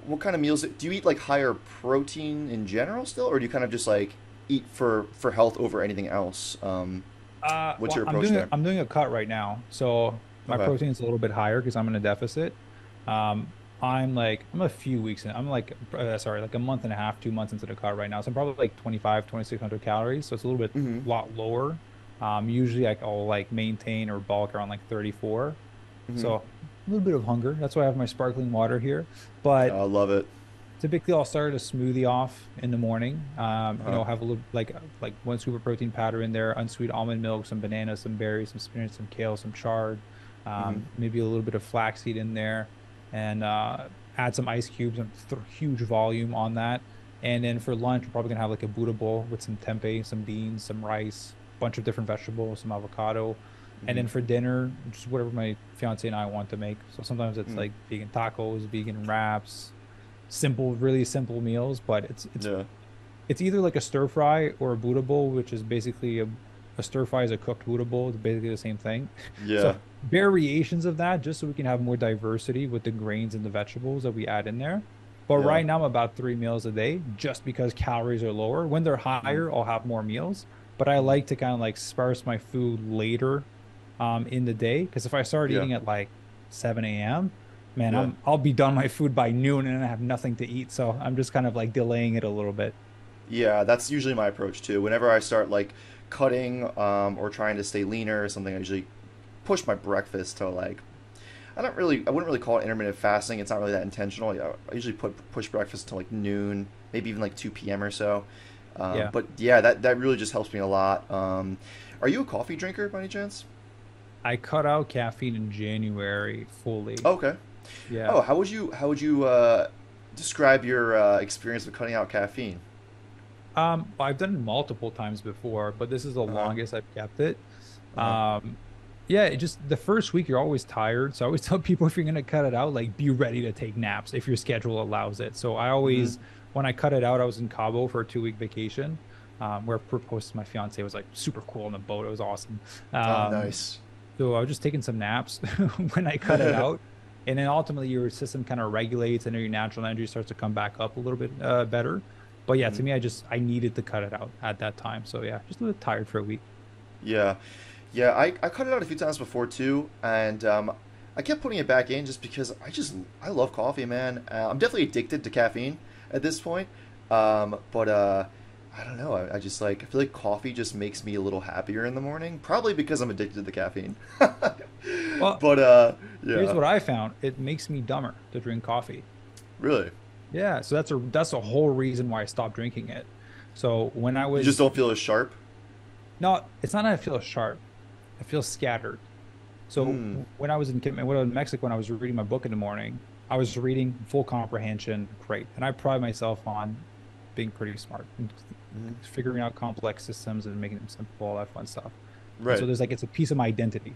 S1: what kind of meals do you eat? Like higher protein in general still, or do you kind of just like eat for health over anything else? What's
S2: Well,
S1: your approach there?
S2: I'm doing a cut right now, so my
S1: Okay.
S2: protein is a little bit higher because I'm in a deficit. Um, I'm a few weeks in. I'm like sorry, like a month and a half, 2 months into the cut right now. So I'm probably like 25, 2,600 calories. So it's a little bit
S1: Mm-hmm.
S2: lot lower. Usually I'll like maintain or bulk around like 34.
S1: Mm-hmm.
S2: So a little bit of hunger. That's why I have my sparkling water here.
S1: I
S2: But
S1: love it.
S2: typically, I'll start a smoothie off in the morning.
S1: Uh-huh.
S2: Have a little like one scoop of protein powder in there, unsweet almond milk, some bananas, some berries, some spinach, some kale, some chard,
S1: Mm-hmm.
S2: maybe a little bit of flaxseed in there, and add some ice cubes and huge volume on that. And then for lunch, we're probably gonna have like a Buddha bowl with some tempeh, some beans, some rice, bunch of different vegetables, some avocado. And
S1: Mm-hmm.
S2: then for dinner, just whatever my fiance and I want to make. So sometimes it's
S1: Mm.
S2: like vegan tacos, vegan wraps, simple, really simple meals, but
S1: Yeah.
S2: it's either like a stir fry or a Buddha bowl, which is basically a stir fry is a cooked Buddha bowl. It's basically the same thing.
S1: Yeah.
S2: So variations of that, just so we can have more diversity with the grains and the vegetables that we add in there. But
S1: Yeah.
S2: right now I'm about 3 meals a day, just because calories are lower. When they're
S1: Mm-hmm.
S2: higher, I'll have more meals. But I
S1: Mm-hmm.
S2: like to kind of like sparse my food later in the day, because if I start
S1: Yeah.
S2: eating at like 7 a.m., man,
S1: Yeah.
S2: I'll be done my food by noon and I have nothing to eat. So I'm just kind of like delaying it a little bit.
S1: Yeah, that's usually my approach too. Whenever I start like cutting or trying to stay leaner or something, I usually push my breakfast to like I wouldn't really call it intermittent fasting. It's not really that intentional. Yeah, I usually push breakfast to like noon, maybe even like 2 p.m. or so.
S2: Yeah.
S1: But yeah, that really just helps me a lot. Are you a coffee drinker by any chance?
S2: I cut out caffeine in January fully.
S1: Oh, okay.
S2: Yeah.
S1: Oh, how would you describe your experience with cutting out caffeine?
S2: I've done it multiple times before, but this is the
S1: Uh-huh.
S2: longest I've kept it.
S1: Uh-huh.
S2: Um, yeah, it just the first week you're always tired. So I always tell people, if you're gonna cut it out, like be ready to take naps if your schedule allows it. So I
S1: Mm-hmm.
S2: always, when I cut it out, I was in Cabo for a 2 week vacation, where I proposed to my fiance. It was like super cool on the boat. It was awesome.
S1: Oh,
S2: Um,
S1: nice.
S2: so I was just taking some naps when I cut it out. And then ultimately your system kind of regulates and your natural energy starts to come back up a little bit better. But yeah,
S1: Mm-hmm.
S2: to me, I needed to cut it out at that time. So yeah, just a little tired for a week.
S1: Yeah. Yeah, I cut it out a few times before too, and I kept putting it back in just because I love coffee, man. I'm definitely addicted to caffeine at this point, but I don't know. I just like I feel like coffee just makes me a little happier in the morning, probably because I'm addicted to the caffeine.
S2: Well,
S1: But
S2: here's
S1: yeah,
S2: what I found. It makes me dumber to drink coffee.
S1: really,
S2: Yeah, so that's the whole reason why I stopped drinking it. So when I
S1: you just
S2: was
S1: don't feel as sharp.
S2: no, it's not that I feel sharp. I feel scattered. So
S1: Mm,
S2: when I was when I was in Mexico, when I was reading my book in the morning, I was reading full comprehension, great, and I pride myself on being pretty smart and
S1: mm,
S2: figuring out complex systems and making them simple, all that fun stuff. And so
S1: right.
S2: there's like it's a piece of my identity,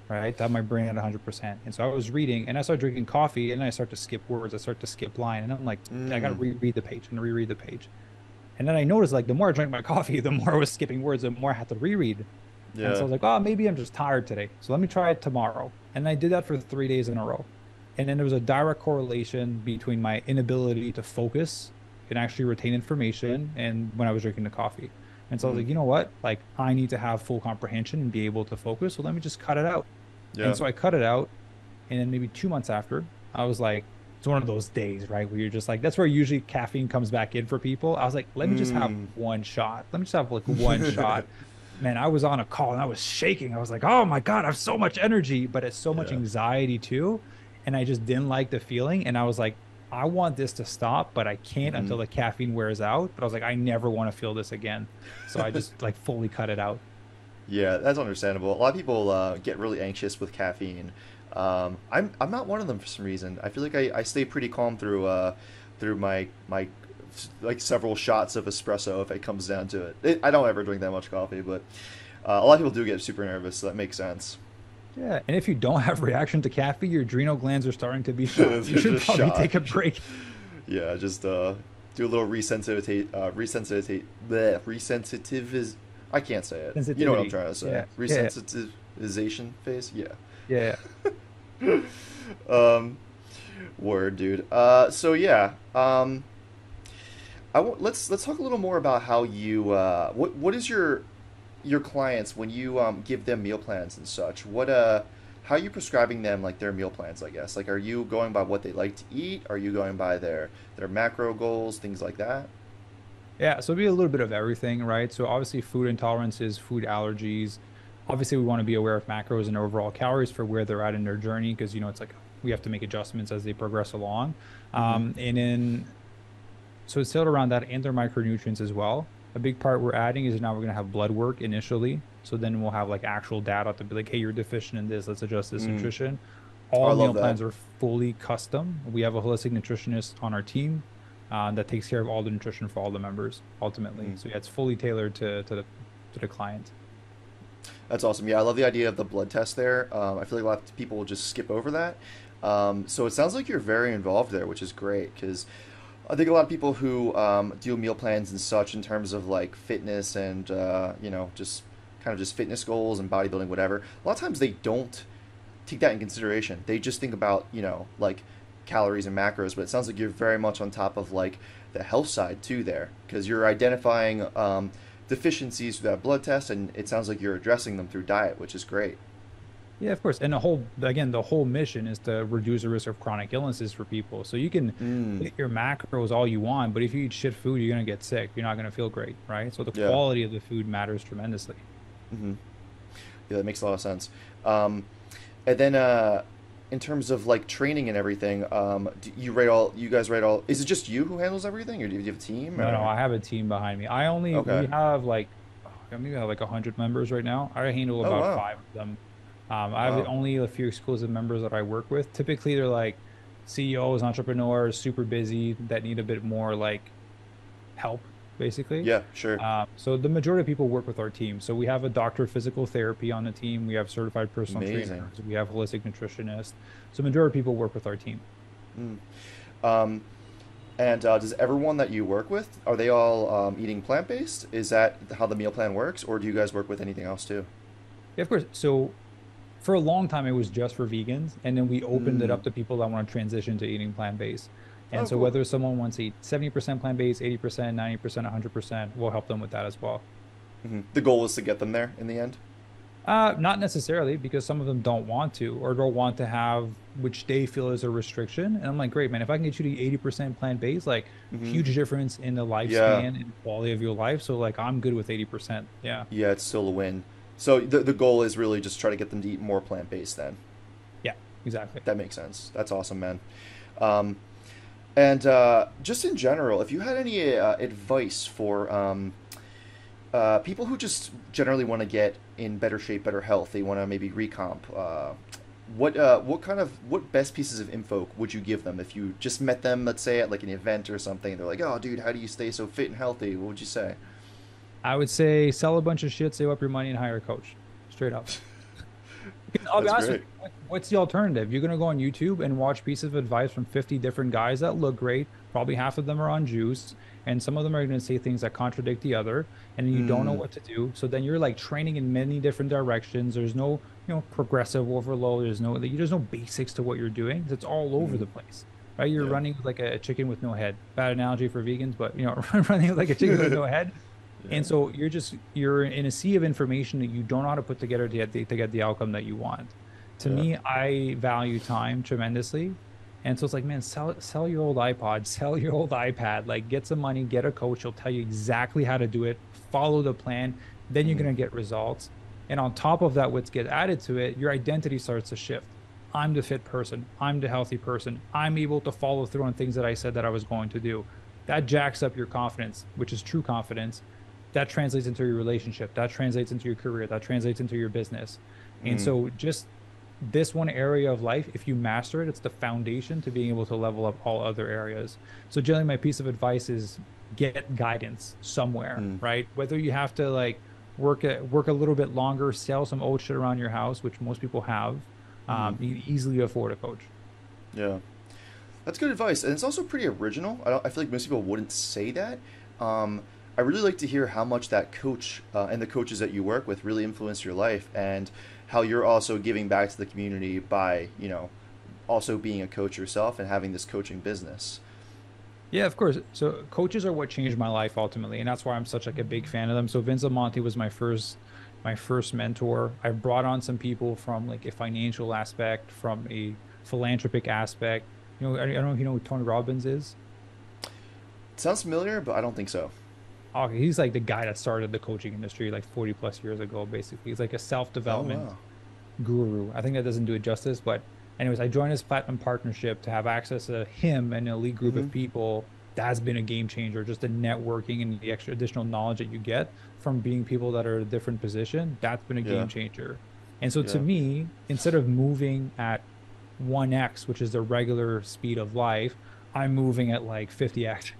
S2: right? That my brain at 100%. And so I was reading, and I started drinking coffee, and then I start to skip words, I start to skip line, and I'm like, I got to
S1: Mm,
S2: reread the page and reread the page. And then I noticed like the more I drank my coffee, the more I was skipping words, the more I had to reread. And so I
S1: yeah.
S2: was like, oh, maybe I'm just tired today. So let me try it tomorrow. And I did that for 3 days in a row. And then there was a direct correlation between my inability to focus and actually retain information and when I was drinking the coffee. And so I was
S1: Mm,
S2: like, you know what? Like, I need to have full comprehension and be able to focus. So let me just cut it out. And
S1: yeah.
S2: so I cut it out. And then maybe 2 months after, I was like, it's one of those days, right? Where you're just like, that's where usually caffeine comes back in for people. I was like, let me just have
S1: Mm.
S2: one shot. Let me just have like one shot. Man, I was on a call and I was shaking. I was like, oh my God, I have so much energy, but it's so much
S1: Yeah.
S2: anxiety too. And I just didn't like the feeling. And I was like, I want this to stop, but I can't
S1: Hmm.
S2: until the caffeine wears out. But I was like, I never want to feel this again. So I just like fully cut it out.
S1: Yeah, that's understandable. A lot of people get really anxious with caffeine. I'm not one of them for some reason. I feel like I stay pretty calm through my like several shots of espresso if it comes down to I don't ever drink that much coffee, but a lot of people do get super nervous, so that makes sense.
S2: Yeah. And if you don't have reaction to caffeine, your adrenal glands are starting to be shot.
S1: They're
S2: You should
S1: just
S2: probably
S1: shot.
S2: take a break.
S1: Yeah, just do a little resensitiviz. I can't say it. You know what I'm
S2: Sensitivity.
S1: trying to say.
S2: Yeah. Yeah.
S1: Resensitivization phase. Yeah.
S2: Yeah.
S1: Um, Word, dude. So yeah. Let's talk a little more about how you what is your clients when you give them meal plans and such. What how are you prescribing them like their meal plans, I guess? Like are you going by what they like to eat? Are you going by their macro goals, things like that?
S2: Yeah, so it'll be a little bit of everything, right? So obviously food intolerances, food allergies. Obviously we want to be aware of macros and overall calories for where they're at in their journey because you know it's like we have to make adjustments as they progress along.
S1: Mm-hmm.
S2: And then so it's still around that and their micronutrients as well. A big part we're adding is now we're gonna have blood work initially. So then we'll have like actual data to be like, hey, you're deficient in this, let's adjust this
S1: Mm.
S2: nutrition.
S1: Oh, I
S2: All
S1: love
S2: meal
S1: that.
S2: plans are fully custom. We have a holistic nutritionist on our team that takes care of all the nutrition for all the members ultimately.
S1: Mm.
S2: So yeah, it's fully tailored to the client.
S1: That's awesome. Yeah, I love the idea of the blood test there. I feel like a lot of people will just skip over that. So it sounds like you're very involved there, which is great because I think a lot of people who do meal plans and such in terms of like fitness and just kind of just fitness goals and bodybuilding, whatever. A lot of times they don't take that in consideration. They just think about like calories and macros, but it sounds like you're very much on top of like the health side too there because you're identifying deficiencies through that blood test, and it sounds like you're addressing them through diet, which is great.
S2: Yeah, of course. And the whole mission is to reduce the risk of chronic illnesses for people. So you can
S1: Mm,
S2: hit your macros all you want, but if you eat shit food, you're gonna get sick. You're not gonna feel great, right? So the
S1: yeah.
S2: quality of the food matters tremendously.
S1: Hmm. Yeah, that makes a lot of sense. Um, and then in terms of like training and everything, do you write all? You guys write all? Is it just you who handles everything, or do you have a team?
S2: No,
S1: Or
S2: I have a team behind me. We
S1: okay.
S2: have like, maybe have like 100 members right now. I handle
S1: Oh
S2: about
S1: wow,
S2: five of them. I have
S1: wow.
S2: only a few exclusive members that I work with. Typically, they're like CEOs, entrepreneurs, super busy that need a bit more like help, basically.
S1: Yeah, sure.
S2: So the majority of people work with our team. So we have a doctor of physical therapy on the team. We have certified personal
S1: Amazing.
S2: trainers. We have holistic nutritionists. So majority of people work with our team.
S1: Mm. Um, and does everyone that you work with are they all eating plant based? Is that how the meal plan works, or do you guys work with anything else too?
S2: Yeah, of course. So for a long time, it was just for vegans, and then we opened it
S1: Mm,
S2: up to people that want to transition to eating plant-based. And
S1: Oh,
S2: so
S1: cool.
S2: whether someone wants to eat 70% plant-based, 80%, 90%, 100%, we'll help them with that as well.
S1: The goal is to get them there in the end.
S2: Not necessarily, because some of them don't want to or don't want to have which they feel is a restriction. And I'm like, great, man, if I can get you to 80% plant-based, like
S1: Hmm.
S2: huge difference in the
S1: Yeah.
S2: lifespan and the quality of your life. So like I'm good with 80%. Yeah.
S1: Yeah, it's still a win. So the goal is really just try to get them to eat more plant-based then.
S2: Yeah, exactly.
S1: That makes sense. That's awesome, man. Um, and just in general, if you had any advice for people who just generally want to get in better shape, better health, they want to maybe recomp, what best pieces of info would you give them if you just met them, let's say at like an event or something? They're like, "Oh, dude, how do you stay so fit and healthy?" What would you say?
S2: I would say sell a bunch of shit, save up your money, and hire a coach. Straight up. Because I'll be
S1: That's
S2: honest with
S1: great.
S2: you, what's the alternative? You're gonna go on YouTube and watch pieces of advice from 50 different guys that look great. Probably half of them are on juice, and some of them are gonna say things that contradict the other, and then you don't know
S1: Mm,
S2: what to do. So then you're like training in many different directions. There's no, progressive overload. There's no basics to what you're doing. It's all over
S1: mm,
S2: the place. Right? You're
S1: yeah.
S2: running with like a chicken with no head. Bad analogy for vegans, but running with like a chicken with no head.
S1: Yeah.
S2: And so you're in a sea of information that you don't know how to put together to get the outcome that you want. To
S1: Yeah.
S2: me, I value time tremendously. And so it's like, man, sell your old iPod, sell your old iPad, like get some money, get a coach. He'll tell you exactly how to do it, follow the plan, then you're
S1: Mm,
S2: gonna get results. And on top of that, what's get added to it, your identity starts to shift. I'm the fit person, I'm the healthy person, I'm able to follow through on things that I said that I was going to do. That jacks up your confidence, which is true confidence. That translates into your relationship, that translates into your career, that translates into your business. And
S1: mm,
S2: so just this one area of life, if you master it, it's the foundation to being able to level up all other areas. So generally my piece of advice is get guidance somewhere,
S1: mm,
S2: right? Whether you have to like work a little bit longer, sell some old shit around your house, which most people have,
S1: mm.
S2: you can easily afford a coach.
S1: Yeah. That's good advice, and it's also pretty original. I feel like most people wouldn't say that. I really like to hear how much that coach and the coaches that you work with really influence your life, and how you're also giving back to the community by, also being a coach yourself and having this coaching business.
S2: Yeah, of course. So coaches are what changed my life ultimately, and that's why I'm such like a big fan of them. So Vince Monte was my first mentor. I brought on some people from like a financial aspect, from a philanthropic aspect. I don't know if you know who Tony Robbins is.
S1: It sounds familiar, but I don't think so.
S2: Oh, he's like the guy that started the coaching industry like 40 plus years ago, basically. He's like a
S1: Oh
S2: self-development
S1: wow.
S2: guru. I think that doesn't do it justice, but anyways, I joined his platinum partnership to have access to him and an elite group
S1: Mm-hmm.
S2: of people. That's been a game changer. Just the networking and the extra additional knowledge that you get from being people that are in a different position. That's been a
S1: Yeah.
S2: game changer. And so to
S1: Yeah.
S2: me, instead of moving at 1x, which is the regular speed of life, I'm moving at like 50x.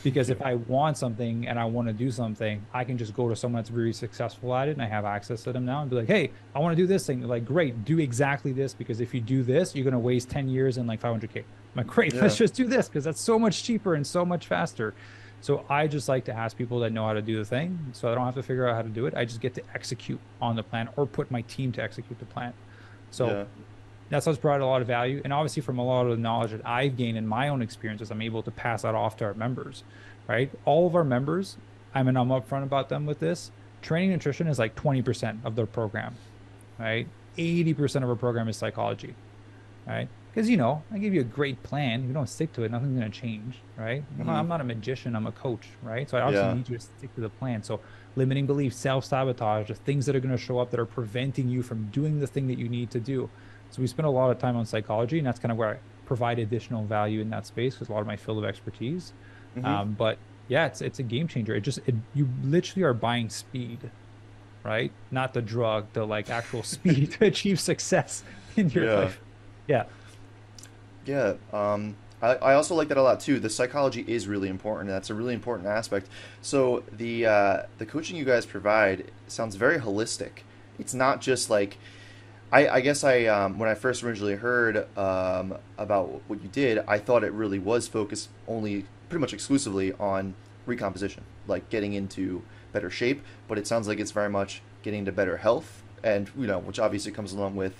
S2: Because
S1: Yeah.
S2: if I want something and I want to do something, I can just go to someone that's very successful at it and I have access to them now and be like, hey, I want to do this thing. They're like, great, do exactly this, because if you do this, you're going to waste 10 years and like 500K. I'm like, great, let's
S1: Yeah.
S2: just do this because that's so much cheaper and so much faster. So I just like to ask people that know how to do the thing. So I don't have to figure out how to do it. I just get to execute on the plan or put my team to execute the plan. So
S1: Yeah.
S2: that's what's brought a lot of value. And obviously, from a lot of the knowledge that I've gained in my own experiences, I'm able to pass that off to our members, right? All of our members, I mean, I'm upfront about them with this. Training nutrition is like 20% of their program, right? 80% of our program is psychology, right? Because, I give you a great plan. If you don't stick to it, nothing's going to change, right? I'm not,
S1: Mm-hmm.
S2: I'm not a magician, I'm a coach, right? So I obviously
S1: Yeah.
S2: need you to stick to the plan. So limiting beliefs, self-sabotage, the things that are going to show up that are preventing you from doing the thing that you need to do. So we spend a lot of time on psychology, and that's kind of where I provide additional value in that space because a lot of my field of expertise.
S1: Mm-hmm.
S2: But yeah, it's a game changer. You literally are buying speed, right? Not the drug, the like actual speed to achieve success in your
S1: Yeah.
S2: life. Yeah.
S1: Yeah, I also like that a lot too. The psychology is really important. That's a really important aspect. So the coaching you guys provide sounds very holistic. It's not just like I guess when I first originally heard about what you did, I thought it really was focused only pretty much exclusively on recomposition, like getting into better shape. But it sounds like it's very much getting into better health, and which obviously comes along with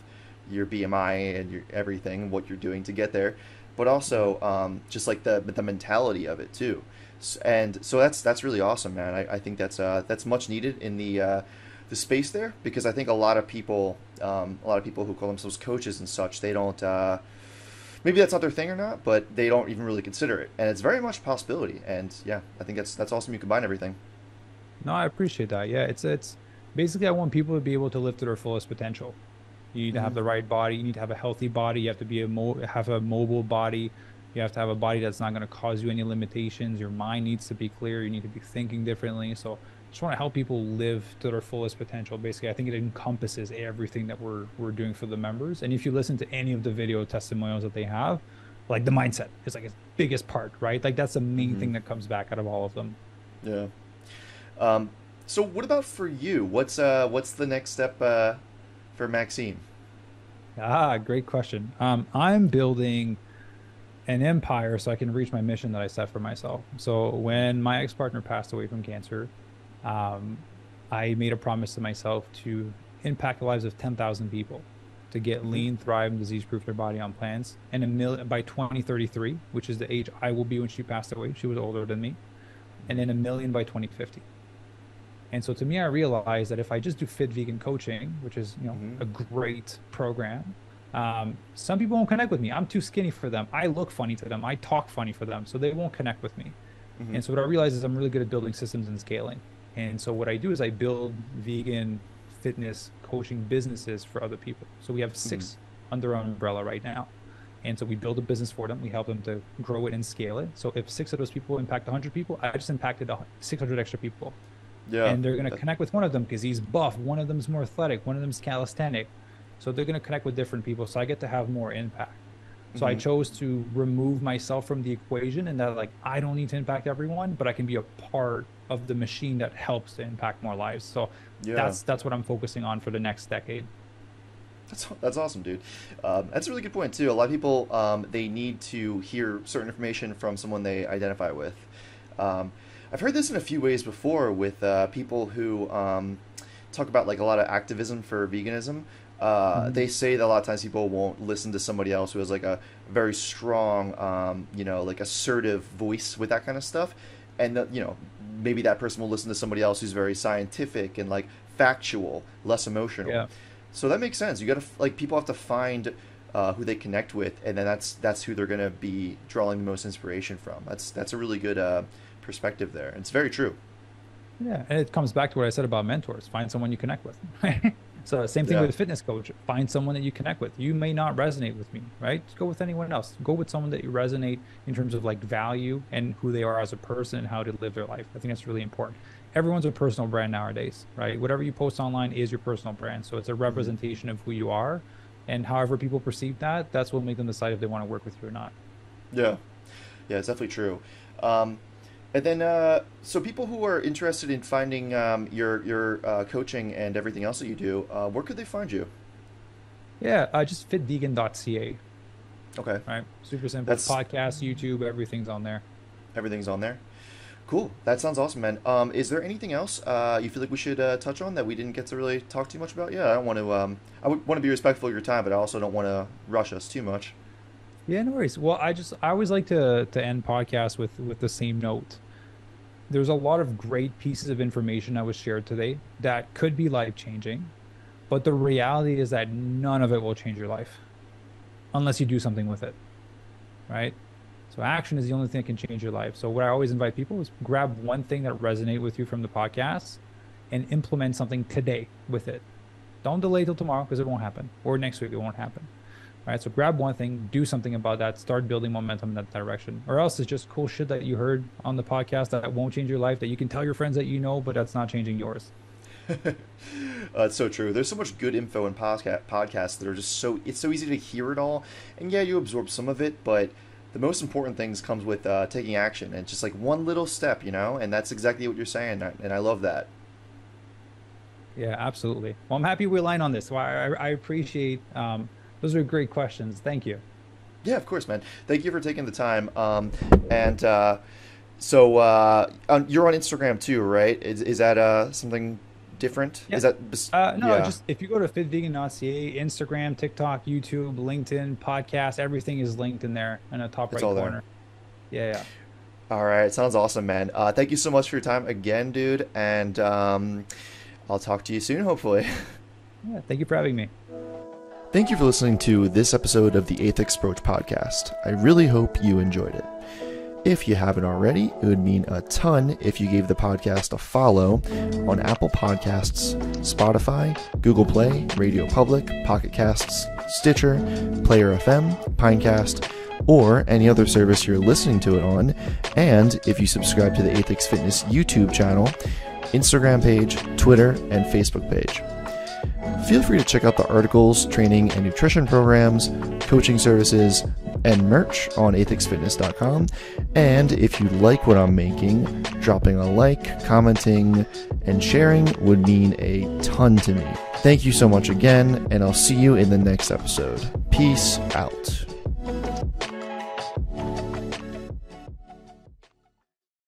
S1: your BMI and your everything, what you're doing to get there. but also just like the mentality of it too. And so that's really awesome, man. I think that's much needed in the space there, because I think a lot of people who call themselves coaches and such, they don't maybe that's not their thing or not, but they don't even really consider it, and it's very much a possibility. And yeah, I think that's awesome. You combine everything.
S2: No, I appreciate that. Yeah, it's basically I want people to be able to live to their fullest potential. You need to have
S1: Hmm.
S2: the right body. You need to have a healthy body. You have to be have a mobile body. You have to have a body that's not going to cause you any limitations. Your mind needs to be clear. You need to be thinking differently. So just want to help people live to their fullest potential. Basically, I think it encompasses everything that we're doing for the members. And if you listen to any of the video testimonials that they have, like the mindset is like its biggest part, right? Like that's the main
S1: Hmm.
S2: thing that comes back out of all of them.
S1: Yeah. Um, so what about for you? What's the next step for Maxime?
S2: Ah, great question. I'm building an empire so I can reach my mission that I set for myself. So when my ex-partner passed away from cancer, um, I made a promise to myself to impact the lives of 10,000 people, to get
S1: Hmm.
S2: lean, thrive, and disease-proof their body on plans. And a million by 2033, which is the age I will be when she passed away. She was older than me. And then a million by 2050. And so to me, I realized that if I just do fit vegan coaching, which is,
S1: Hmm.
S2: a great program, some people won't connect with me. I'm too skinny for them. I look funny to them. I talk funny for them. So they won't connect with me.
S1: Hmm.
S2: And so what I realized is I'm really good at building systems and scaling. And so what I do is I build vegan fitness coaching businesses for other people. So we have
S1: Hmm.
S2: 6 under our umbrella right now. And so we build a business for them. We help them to grow it and scale it. So if 6 of those people impact 100 people, I just impacted 600 extra people,
S1: Yeah.
S2: and they're going to
S1: That,
S2: connect with one of them because he's buff, one of them's more athletic, one of them's calisthenic. So they're going to connect with different people, so I get to have more impact. So I
S1: hmm.
S2: chose to remove myself from the equation, and that, like, I don't need to impact everyone, but I can be a part of the machine that helps to impact more lives. So
S1: Yeah.
S2: that's what I'm focusing on for the next decade.
S1: That's awesome, dude. That's a really good point too. A lot of people they need to hear certain information from someone they identify with. Um, I've heard this in a few ways before with people who talk about like a lot of activism for veganism.
S2: Mhm.
S1: They say that a lot of times people won't listen to somebody else who has like a very strong, like assertive voice with that kind of stuff, and maybe that person will listen to somebody else who's very scientific and like factual, less emotional.
S2: Yeah.
S1: So that makes sense. You got to like people have to find who they connect with, and then that's who they're gonna be drawing the most inspiration from. That's a really good perspective there. And it's very true.
S2: Yeah, and it comes back to what I said about mentors. Find someone you connect with. So same thing
S1: Yeah.
S2: with a fitness coach. Find someone that you connect with. You may not resonate with me, right? Just go with anyone else. Go with someone that you resonate in terms of like value and who they are as a person and how to live their life. I think that's really important. Everyone's a personal brand nowadays, right? Whatever you post online is your personal brand. So it's a
S1: Hmm.
S2: representation of who you are. And however people perceive that, that's what will make them decide if they want to work with you or not.
S1: Yeah. Yeah, it's definitely true. Um, and then, so people who are interested in finding your coaching and everything else that you do, where could they find you?
S2: Yeah, just fitvegan.ca,
S1: Okay,
S2: right? Super simple.
S1: that's
S2: Podcast, YouTube, everything's on there.
S1: everything's on there. Cool. That sounds awesome, man. Is there anything else you feel like we should touch on that we didn't get to really talk too much about? Yeah, I don't want to. I would want to be respectful of your time, but I also don't want to rush us too much.
S2: Yeah, no worries. Well, I always like to end podcasts with the same note. There's a lot of great pieces of information that was shared today that could be life changing, but the reality is that none of it will change your life unless you do something with it, right? So action is the only thing that can change your life. So what I always invite people is grab one thing that resonate with you from the podcast and implement something today with it. Don't delay till tomorrow because it won't happen, or next week it won't happen. All right, so grab one thing, do something about that, start building momentum in that direction. Or else it's just cool shit that you heard on the podcast that won't change your life, that you can tell your friends that you know, but that's not changing yours.
S1: It's so true. There's so much good info in podcasts that are just it's so easy to hear it all, and yeah, you absorb some of it, but the most important things comes with taking action. And it's just like one little step, and that's exactly what you're saying, and I love that.
S2: Yeah, absolutely. Well, I'm happy we align on this. So I appreciate those are great questions. Thank you.
S1: Yeah, of course, man. Thank you for taking the time. And you're on Instagram too, right? Is that something different?
S2: Yeah.
S1: Is that
S2: No,
S1: yeah,
S2: just if you go to fitvegan.ca, Instagram, TikTok, YouTube, LinkedIn, podcast, everything is linked in there in the top
S1: it's
S2: right
S1: all there.
S2: corner. Yeah.
S1: All right, sounds awesome, man. Thank you so much for your time again, dude, and I'll talk to you soon, hopefully.
S2: Yeah. Thank you for having me.
S1: Thank you for listening to this episode of the Ethics Approach podcast. I really hope you enjoyed it. If you haven't already, it would mean a ton if you gave the podcast a follow on Apple Podcasts, Spotify, Google Play, Radio Public, Pocket Casts, Stitcher, Player FM, Pinecast, or any other service you're listening to it on, and if you subscribe to the Ethics Fitness YouTube channel, Instagram page, Twitter, and Facebook page. Feel free to check out the articles, training and nutrition programs, coaching services, and merch on ethicsfitness.com. And if you like what I'm making, dropping a like, commenting, and sharing would mean a ton to me. Thank you so much again, and I'll see you in the next episode. Peace out.